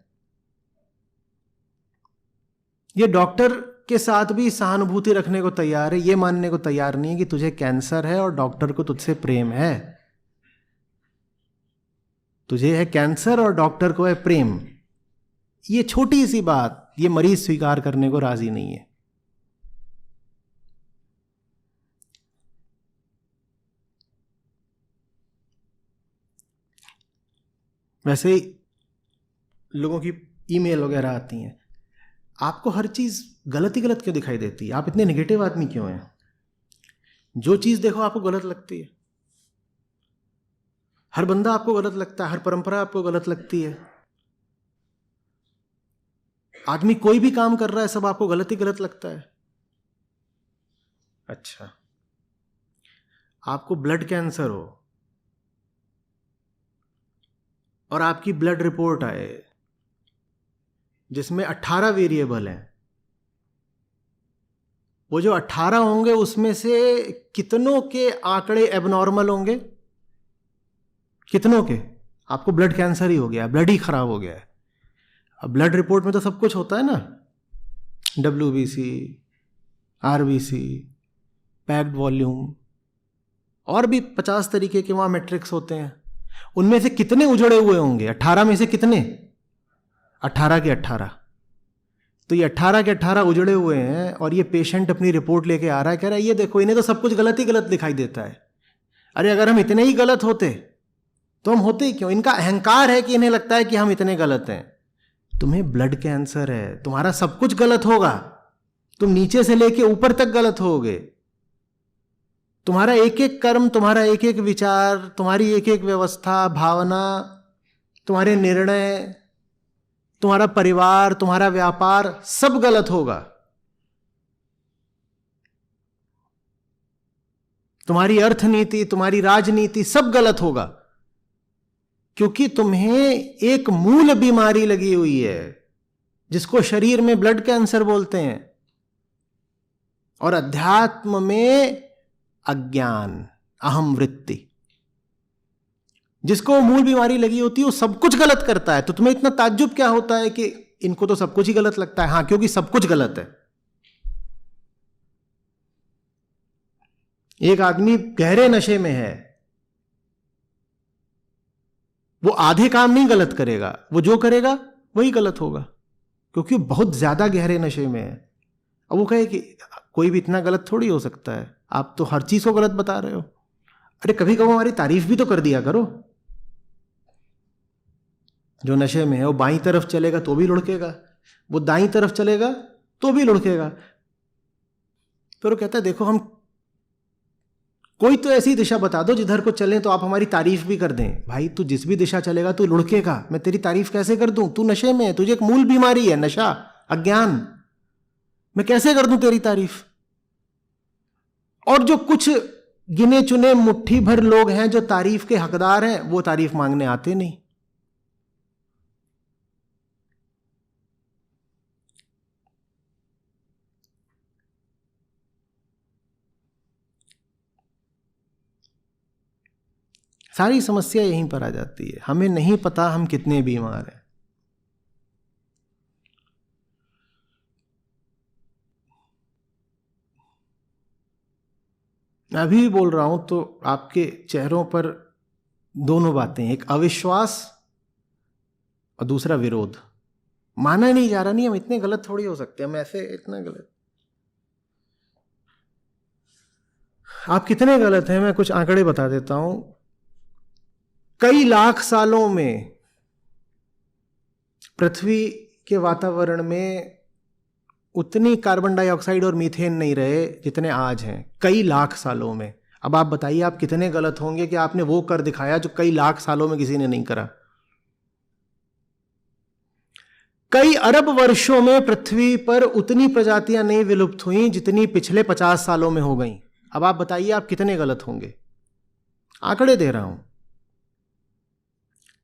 ये डॉक्टर के साथ भी सहानुभूति रखने को तैयार है, ये मानने को तैयार नहीं है कि तुझे कैंसर है और डॉक्टर को तुझसे प्रेम है। तुझे है कैंसर और डॉक्टर को है प्रेम। ये छोटी सी बात ये मरीज स्वीकार करने को राजी नहीं है। वैसे ही लोगों की ईमेल वगैरह आती हैं, आपको हर चीज गलत ही गलत क्यों दिखाई देती है? आप इतने नेगेटिव आदमी क्यों हैं? जो चीज देखो आपको गलत लगती है, हर बंदा आपको गलत लगता है, हर परंपरा आपको गलत लगती है। आदमी कोई भी काम कर रहा है सब आपको गलत ही गलत लगता है। अच्छा, आपको ब्लड कैंसर हो और आपकी ब्लड रिपोर्ट आए जिसमें 18 वेरिएबल हैं, वो जो 18 होंगे उसमें से कितनों के आंकड़े एबनॉर्मल होंगे? कितनों के? आपको ब्लड कैंसर ही हो गया, ब्लड ही खराब हो गया है। अब ब्लड रिपोर्ट में तो सब कुछ होता है ना, WBC, RBC, पैक्ड वॉल्यूम, और भी 50 तरीके के वहां मैट्रिक्स होते हैं। उनमें से कितने उजड़े हुए होंगे? 18 में से कितने? 18 के 18। तो ये 18 के 18 उजड़े हुए हैं और ये पेशेंट अपनी रिपोर्ट लेके आ रहा है, कह रहा है ये देखो इन्हें तो सब कुछ गलत ही गलत दिखाई देता है। अरे अगर हम इतने ही गलत होते तो हम होते ही क्यों? इनका अहंकार है कि इन्हें लगता है कि हम इतने गलत हैं। तुम्हें ब्लड कैंसर है, तुम्हारा सब कुछ गलत होगा, तुम नीचे से लेके ऊपर तक गलत होगे। तुम्हारा एक एक कर्म, तुम्हारा एक एक विचार, तुम्हारी एक एक व्यवस्था, भावना, तुम्हारे निर्णय, तुम्हारा परिवार, तुम्हारा व्यापार, सब गलत होगा। तुम्हारी अर्थनीति, तुम्हारी राजनीति, सब गलत होगा, क्योंकि तुम्हें एक मूल बीमारी लगी हुई है जिसको शरीर में ब्लड कैंसर बोलते हैं, और अध्यात्म में अज्ञान, अहम वृत्ति। जिसको मूल बीमारी लगी होती है वो सब कुछ गलत करता है। तो तुम्हें इतना ताज्जुब क्या होता है कि इनको तो सब कुछ ही गलत लगता है? हां, क्योंकि सब कुछ गलत है। एक आदमी गहरे नशे में है, वो आधे काम नहीं गलत करेगा, वो जो करेगा वही गलत होगा, क्योंकि वो बहुत ज्यादा गहरे नशे में है। अब वो कहे कि कोई भी इतना गलत थोड़ी हो सकता है, आप तो हर चीज को गलत बता रहे हो। अरे कभी कभी हमारी तारीफ भी तो कर दिया करो। जो नशे में है वो बाईं तरफ चलेगा तो भी लुढ़केगा, वो दाईं तरफ चलेगा तो भी लुढ़केगा। फिर वो कहता है देखो, हम कोई तो ऐसी दिशा बता दो जिधर को चलें तो आप हमारी तारीफ भी कर दें। भाई तू जिस भी दिशा चलेगा तू लुढ़केगा, मैं तेरी तारीफ कैसे कर दूं? तू नशे में है, तुझे एक मूल बीमारी है, नशा, अज्ञान। मैं कैसे कर दूं तेरी तारीफ? और जो कुछ गिने चुने मुट्ठी भर लोग हैं जो तारीफ के हकदार हैं, वो तारीफ मांगने आते नहीं। सारी समस्या यहीं पर आ जाती है, हमें नहीं पता हम कितने बीमार हैं। मैं अभी भी बोल रहा हूँ तो आपके चेहरों पर दोनों बातें, एक अविश्वास और दूसरा विरोध। माना नहीं जा रहा, नहीं हम इतने गलत थोड़ी हो सकते, हम ऐसे इतना गलत। आप कितने गलत हैं, मैं कुछ आंकड़े बता देता हूं। कई लाख सालों में पृथ्वी के वातावरण में उतनी कार्बन डाइऑक्साइड और मीथेन नहीं रहे जितने आज हैं, कई लाख सालों में। अब आप बताइए आप कितने गलत होंगे कि आपने वो कर दिखाया जो कई लाख सालों में किसी ने नहीं करा। कई अरब वर्षों में पृथ्वी पर उतनी प्रजातियां नहीं विलुप्त हुई जितनी पिछले 50 सालों में हो गई। अब आप बताइए आप कितने गलत होंगे। आंकड़े दे रहा हूं,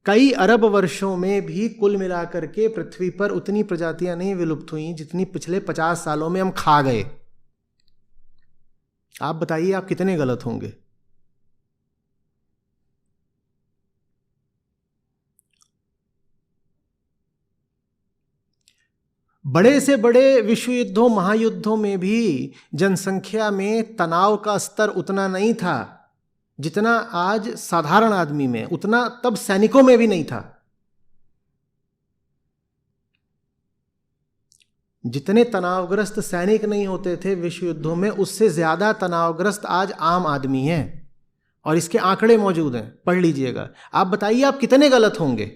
कई अरब वर्षों में भी कुल मिलाकर के पृथ्वी पर उतनी प्रजातियां नहीं विलुप्त हुई जितनी पिछले 50 सालों में हम खा गए। आप बताइए आप कितने गलत होंगे। बड़े से बड़े विश्व युद्धों, महायुद्धों में भी जनसंख्या में तनाव का स्तर उतना नहीं था जितना आज साधारण आदमी में, उतना तब सैनिकों में भी नहीं था। जितने तनावग्रस्त सैनिक नहीं होते थे विश्व युद्धों में, उससे ज्यादा तनावग्रस्त आज आम आदमी है, और इसके आंकड़े मौजूद हैं, पढ़ लीजिएगा। आप बताइए आप कितने गलत होंगे।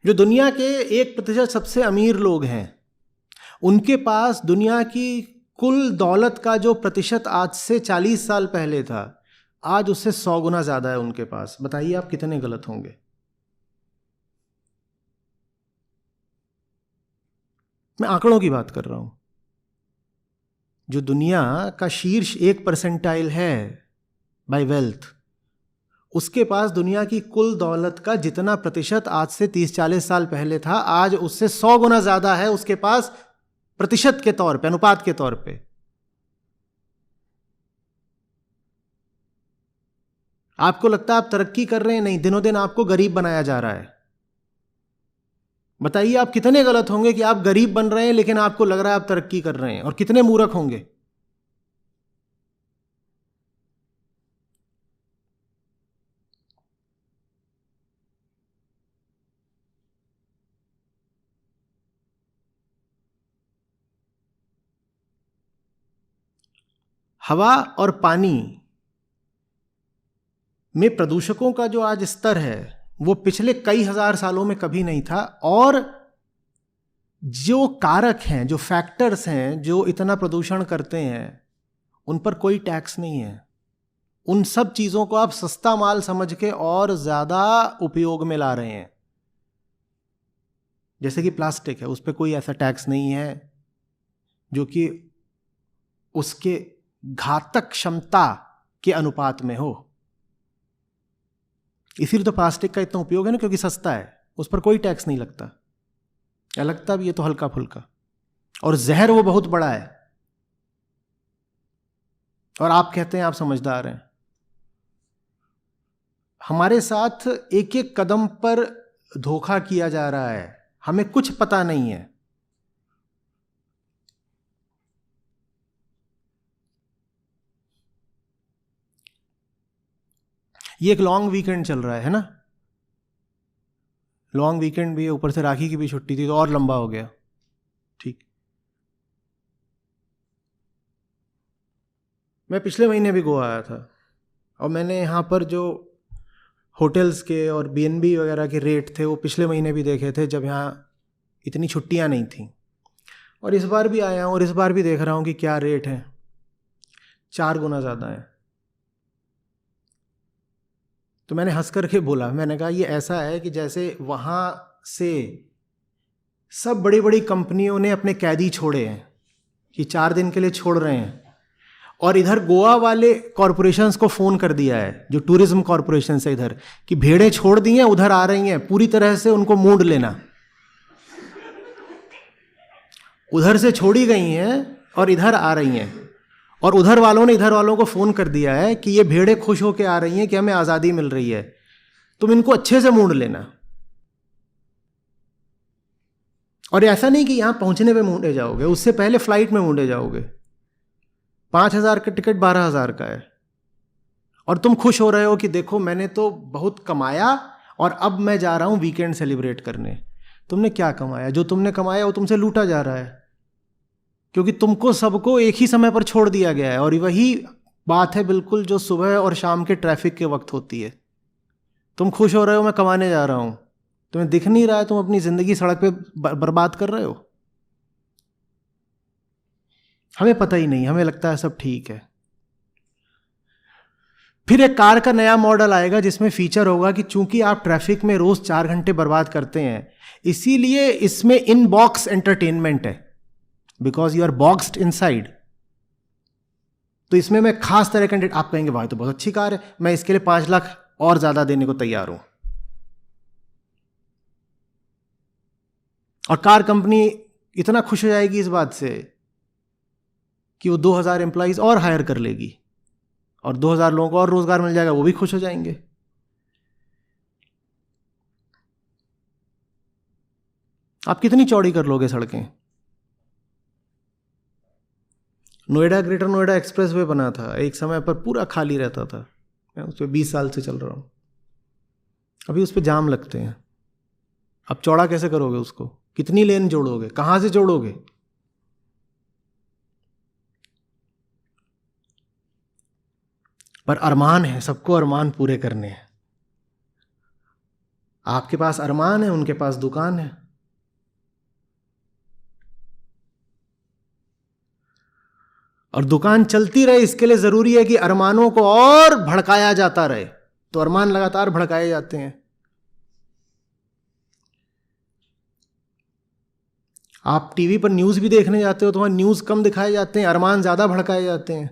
जो दुनिया के 1% सबसे अमीर लोग हैं, उनके पास दुनिया की कुल दौलत का जो प्रतिशत आज से 40 साल पहले था, आज उससे 100 गुना ज्यादा है उनके पास। बताइए आप कितने गलत होंगे। मैं आंकड़ों की बात कर रहा हूं। जो दुनिया का शीर्ष 1% है बाय वेल्थ, उसके पास दुनिया की कुल दौलत का जितना प्रतिशत आज से 30-40 साल पहले था, आज उससे 100 गुना ज्यादा है उसके पास, प्रतिशत के तौर पे, अनुपात के तौर पे। आपको लगता है आप तरक्की कर रहे हैं? नहीं, दिनों दिन आपको गरीब बनाया जा रहा है। बताइए आप कितने गलत होंगे कि आप गरीब बन रहे हैं लेकिन आपको लग रहा है आप तरक्की कर रहे हैं, और कितने मूर्ख होंगे। हवा और पानी में प्रदूषकों का जो आज स्तर है वो पिछले कई हजार सालों में कभी नहीं था, और जो कारक हैं, जो फैक्टर्स हैं जो इतना प्रदूषण करते हैं, उन पर कोई टैक्स नहीं है। उन सब चीजों को आप सस्ता माल समझ के और ज्यादा उपयोग में ला रहे हैं। जैसे कि प्लास्टिक है, उस पर कोई ऐसा टैक्स नहीं है जो कि उसके घातक क्षमता के अनुपात में हो। इसीलिए तो प्लास्टिक का इतना उपयोग है ना, क्योंकि सस्ता है, उस पर कोई टैक्स नहीं लगता, या लगता भी है तो हल्का फुल्का, और जहर वो बहुत बड़ा है। और आप कहते हैं आप समझदार हैं। हमारे साथ एक एक कदम पर धोखा किया जा रहा है, हमें कुछ पता नहीं है। ये एक लॉन्ग वीकेंड चल रहा है ना, लॉन्ग वीकेंड भी है, ऊपर से राखी की भी छुट्टी थी तो और लंबा हो गया। ठीक, मैं पिछले महीने भी गोवा आया था, और मैंने यहाँ पर जो होटल्स के और बीएनबी वगैरह के रेट थे वो पिछले महीने भी देखे थे जब यहाँ इतनी छुट्टियाँ नहीं थी। और इस बार भी आया हूँ और इस बार भी देख रहा हूँ कि क्या रेट है, 4 गुना ज़्यादा है। तो मैंने हंस करके बोला, मैंने कहा ये ऐसा है कि जैसे वहाँ से सब बड़ी बड़ी कंपनियों ने अपने कैदी छोड़े हैं कि 4 दिन के लिए छोड़ रहे हैं, और इधर गोवा वाले कॉरपोरेशंस को फ़ोन कर दिया है, जो टूरिज्म कॉरपोरेशन है इधर, कि भेड़ें छोड़ दी हैं, उधर आ रही हैं, पूरी तरह से उनको मूड लेना। उधर से छोड़ी गई हैं और इधर आ रही हैं, और उधर वालों ने इधर वालों को फ़ोन कर दिया है कि ये भेड़ें खुश होकर आ रही हैं कि हमें आज़ादी मिल रही है, तुम इनको अच्छे से मूंढ लेना। और ऐसा नहीं कि यहां पहुंचने पे मूंढे जाओगे, उससे पहले फ्लाइट में मूंढे जाओगे। 5,000 का टिकट 12,000 का है, और तुम खुश हो रहे हो कि देखो मैंने तो बहुत कमाया और अब मैं जा रहा हूं वीकेंड सेलिब्रेट करने। तुमने क्या कमाया? जो तुमने कमाया वो तुमसे लूटा जा रहा है, क्योंकि तुमको सबको एक ही समय पर छोड़ दिया गया है। और वही बात है बिल्कुल जो सुबह और शाम के ट्रैफिक के वक्त होती है। तुम खुश हो रहे हो मैं कमाने जा रहा हूं, तुम्हें दिख नहीं रहा है तुम अपनी जिंदगी सड़क पे बर्बाद कर रहे हो। हमें पता ही नहीं, हमें लगता है सब ठीक है। फिर एक कार का नया मॉडल आएगा जिसमें फीचर होगा कि चूंकि आप ट्रैफिक में रोज 4 घंटे बर्बाद करते हैं, इसीलिए इसमें इन बॉक्स एंटरटेनमेंट है, because you are boxed inside. तो इसमें मैं खास तरह का, आप कहेंगे भाई तो बहुत अच्छी कार है, मैं इसके लिए 5 लाख और ज्यादा देने को तैयार हूं। और कार कंपनी इतना खुश हो जाएगी इस बात से कि वो 2,000 एम्प्लॉइज और हायर कर लेगी, और 2,000 लोगों को और रोजगार मिल जाएगा, वो भी खुश हो जाएंगे। आप कितनी चौड़ी कर लोगे सड़कें? Noida, greater Noida express way बना था, एक समय पर पूरा खाली रहता था। मैं उस पर 20 साल से चल रहा हूं, अभी उस पर जाम लगते हैं। अब चौड़ा कैसे करोगे उसको? कितनी लेन जोड़ोगे? कहां से जोड़ोगे? पर अरमान है, सबको अरमान पूरे करने हैं। आपके पास अरमान है, उनके पास दुकान है। और दुकान चलती रहे इसके लिए जरूरी है कि अरमानों को और भड़काया जाता रहे, तो अरमान लगातार भड़काए जाते हैं। आप टीवी पर न्यूज भी देखने जाते हो तो वहां न्यूज कम दिखाए जाते हैं, अरमान ज्यादा भड़काए जाते हैं।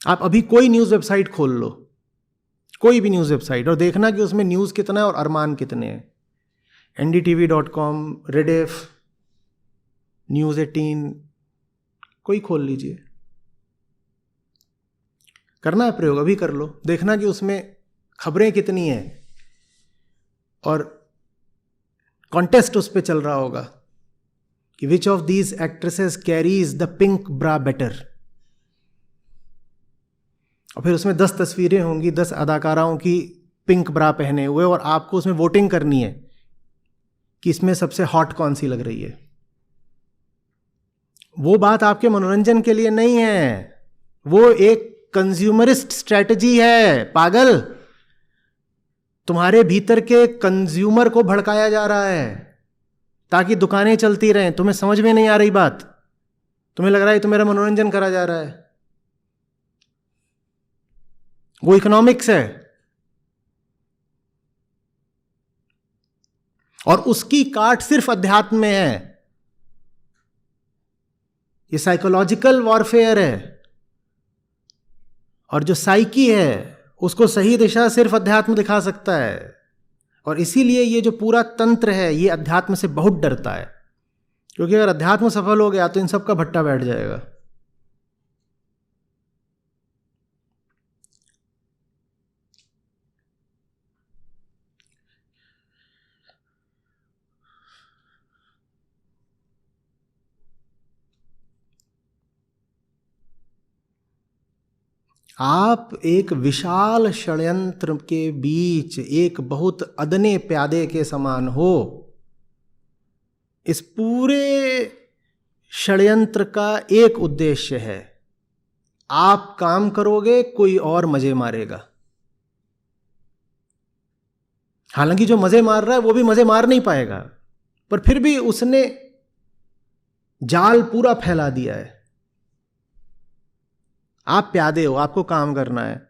आप अभी कोई न्यूज वेबसाइट खोल लो, कोई भी न्यूज वेबसाइट, और देखना कि उसमें न्यूज कितना है और अरमान कितने हैं। ndtv.com, रेडिफ, न्यूज 18, कोई खोल लीजिए। करना है प्रयोग, अभी कर लो, देखना कि उसमें खबरें कितनी हैं, और कॉन्टेस्ट उस पर चल रहा होगा कि which of these actresses carries the pink bra better. और फिर उसमें 10 तस्वीरें होंगी 10 अदाकाराओं की पिंक ब्रा पहने हुए, और आपको उसमें वोटिंग करनी है कि इसमें सबसे हॉट कौन सी लग रही है। वो बात आपके मनोरंजन के लिए नहीं है, वो एक कंज्यूमरिस्ट स्ट्रेटजी है। पागल, तुम्हारे भीतर के कंज्यूमर को भड़काया जा रहा है ताकि दुकानें चलती रहें। तुम्हें समझ में नहीं आ रही बात, तुम्हें लग रहा है तो मेरा मनोरंजन करा जा रहा है। वो इकोनॉमिक्स है, और उसकी काट सिर्फ अध्यात्म में है। ये साइकोलॉजिकल वॉरफेयर है, और जो साइकी है उसको सही दिशा सिर्फ अध्यात्म दिखा सकता है। और इसीलिए ये जो पूरा तंत्र है ये अध्यात्म से बहुत डरता है, क्योंकि अगर अध्यात्म सफल हो गया तो इन सब का भट्टा बैठ जाएगा। आप एक विशाल षड्यंत्र के बीच एक बहुत अदने प्यादे के समान हो। इस पूरे षड्यंत्र का एक उद्देश्य है, आप काम करोगे कोई और मजे मारेगा। हालांकि जो मजे मार रहा है वो भी मजे मार नहीं पाएगा, पर फिर भी उसने जाल पूरा फैला दिया है। आप प्यादे हो, आपको काम करना है,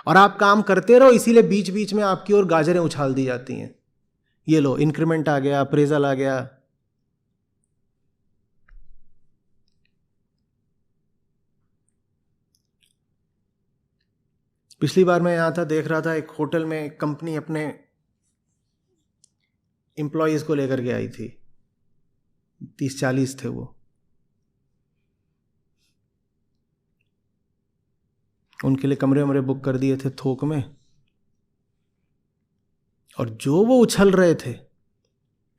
और आप काम करते रहो। इसीलिए बीच बीच में आपकी ओर गाजरें उछाल दी जाती हैं। ये लो, इंक्रीमेंट आ गया, अप्रेजल आ गया। पिछली बार मैं यहां था, देख रहा था एक होटल में एक कंपनी अपने एम्प्लॉयज को लेकर के आई थी। 30-40 थे वो। उनके लिए कमरे वमरे बुक कर दिए थे थोक में, और जो वो उछल रहे थे,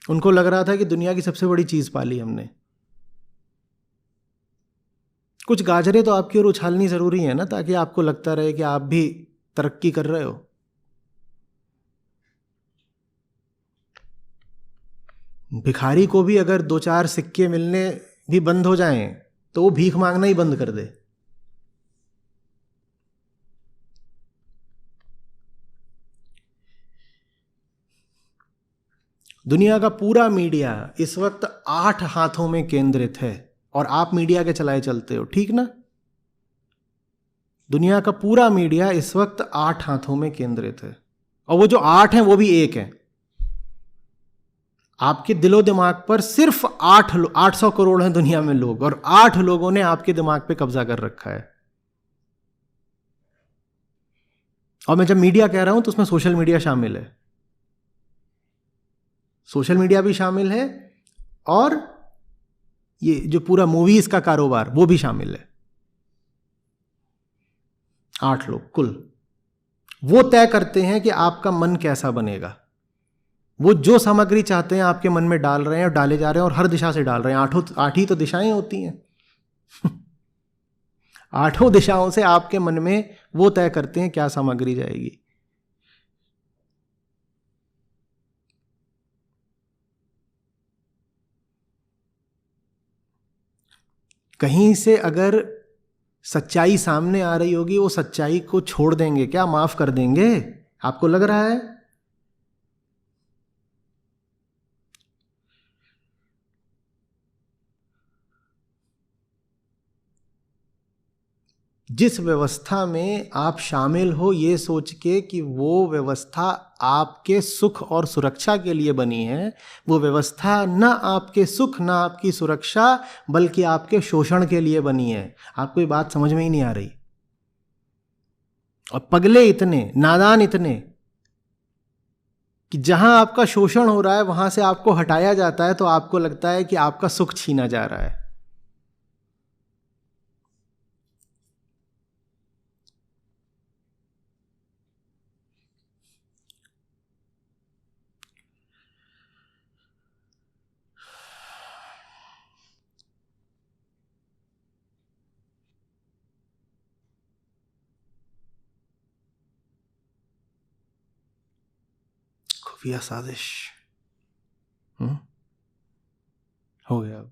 उनको लग रहा था कि दुनिया की सबसे बड़ी चीज पाली हमने। कुछ गाजरें तो आपकी ओर उछालनी जरूरी है ना, ताकि आपको लगता रहे कि आप भी तरक्की कर रहे हो। भिखारी को भी अगर 2-4 सिक्के मिलने भी बंद हो जाएं तो वो भीख मांगना ही बंद कर दे। दुनिया का पूरा मीडिया इस वक्त 8 हाथों में केंद्रित है, और आप मीडिया के चलाए चलते हो, ठीक ना? दुनिया का पूरा मीडिया इस वक्त 8 हाथों में केंद्रित है, और वो जो 8 हैं वो भी एक हैं। आपके दिलो दिमाग पर सिर्फ 800 करोड़ हैं दुनिया में लोग, और 8 लोगों ने आपके दिमाग पे कब्जा कर रखा है। और मैं जब मीडिया कह रहा हूं तो उसमें सोशल मीडिया शामिल है, सोशल मीडिया भी शामिल है, और ये जो पूरा मूवीज का कारोबार वो भी शामिल है। 8 लोग कुल, वो तय करते हैं कि आपका मन कैसा बनेगा। वो जो सामग्री चाहते हैं आपके मन में डाल रहे हैं, और डाले जा रहे हैं, और हर दिशा से डाल रहे हैं। 8 ही तो दिशाएं होती हैं। 8 दिशाओं से आपके मन में वो तय करते हैं क्या सामग्री जाएगी। कहीं से अगर सच्चाई सामने आ रही होगी, वो सच्चाई को छोड़ देंगे क्या, माफ कर देंगे? आपको लग रहा है? जिस व्यवस्था में आप शामिल हो ये सोच के कि वो व्यवस्था आपके सुख और सुरक्षा के लिए बनी है, वो व्यवस्था ना आपके सुख ना आपकी सुरक्षा बल्कि आपके शोषण के लिए बनी है। आपको ये बात समझ में ही नहीं आ रही। और पगले इतने, नादान इतने कि जहां आपका शोषण हो रहा है वहां से आपको हटाया जाता है तो आपको लगता है कि आपका सुख छीना जा रहा है। खुफिया साजिश हो गया।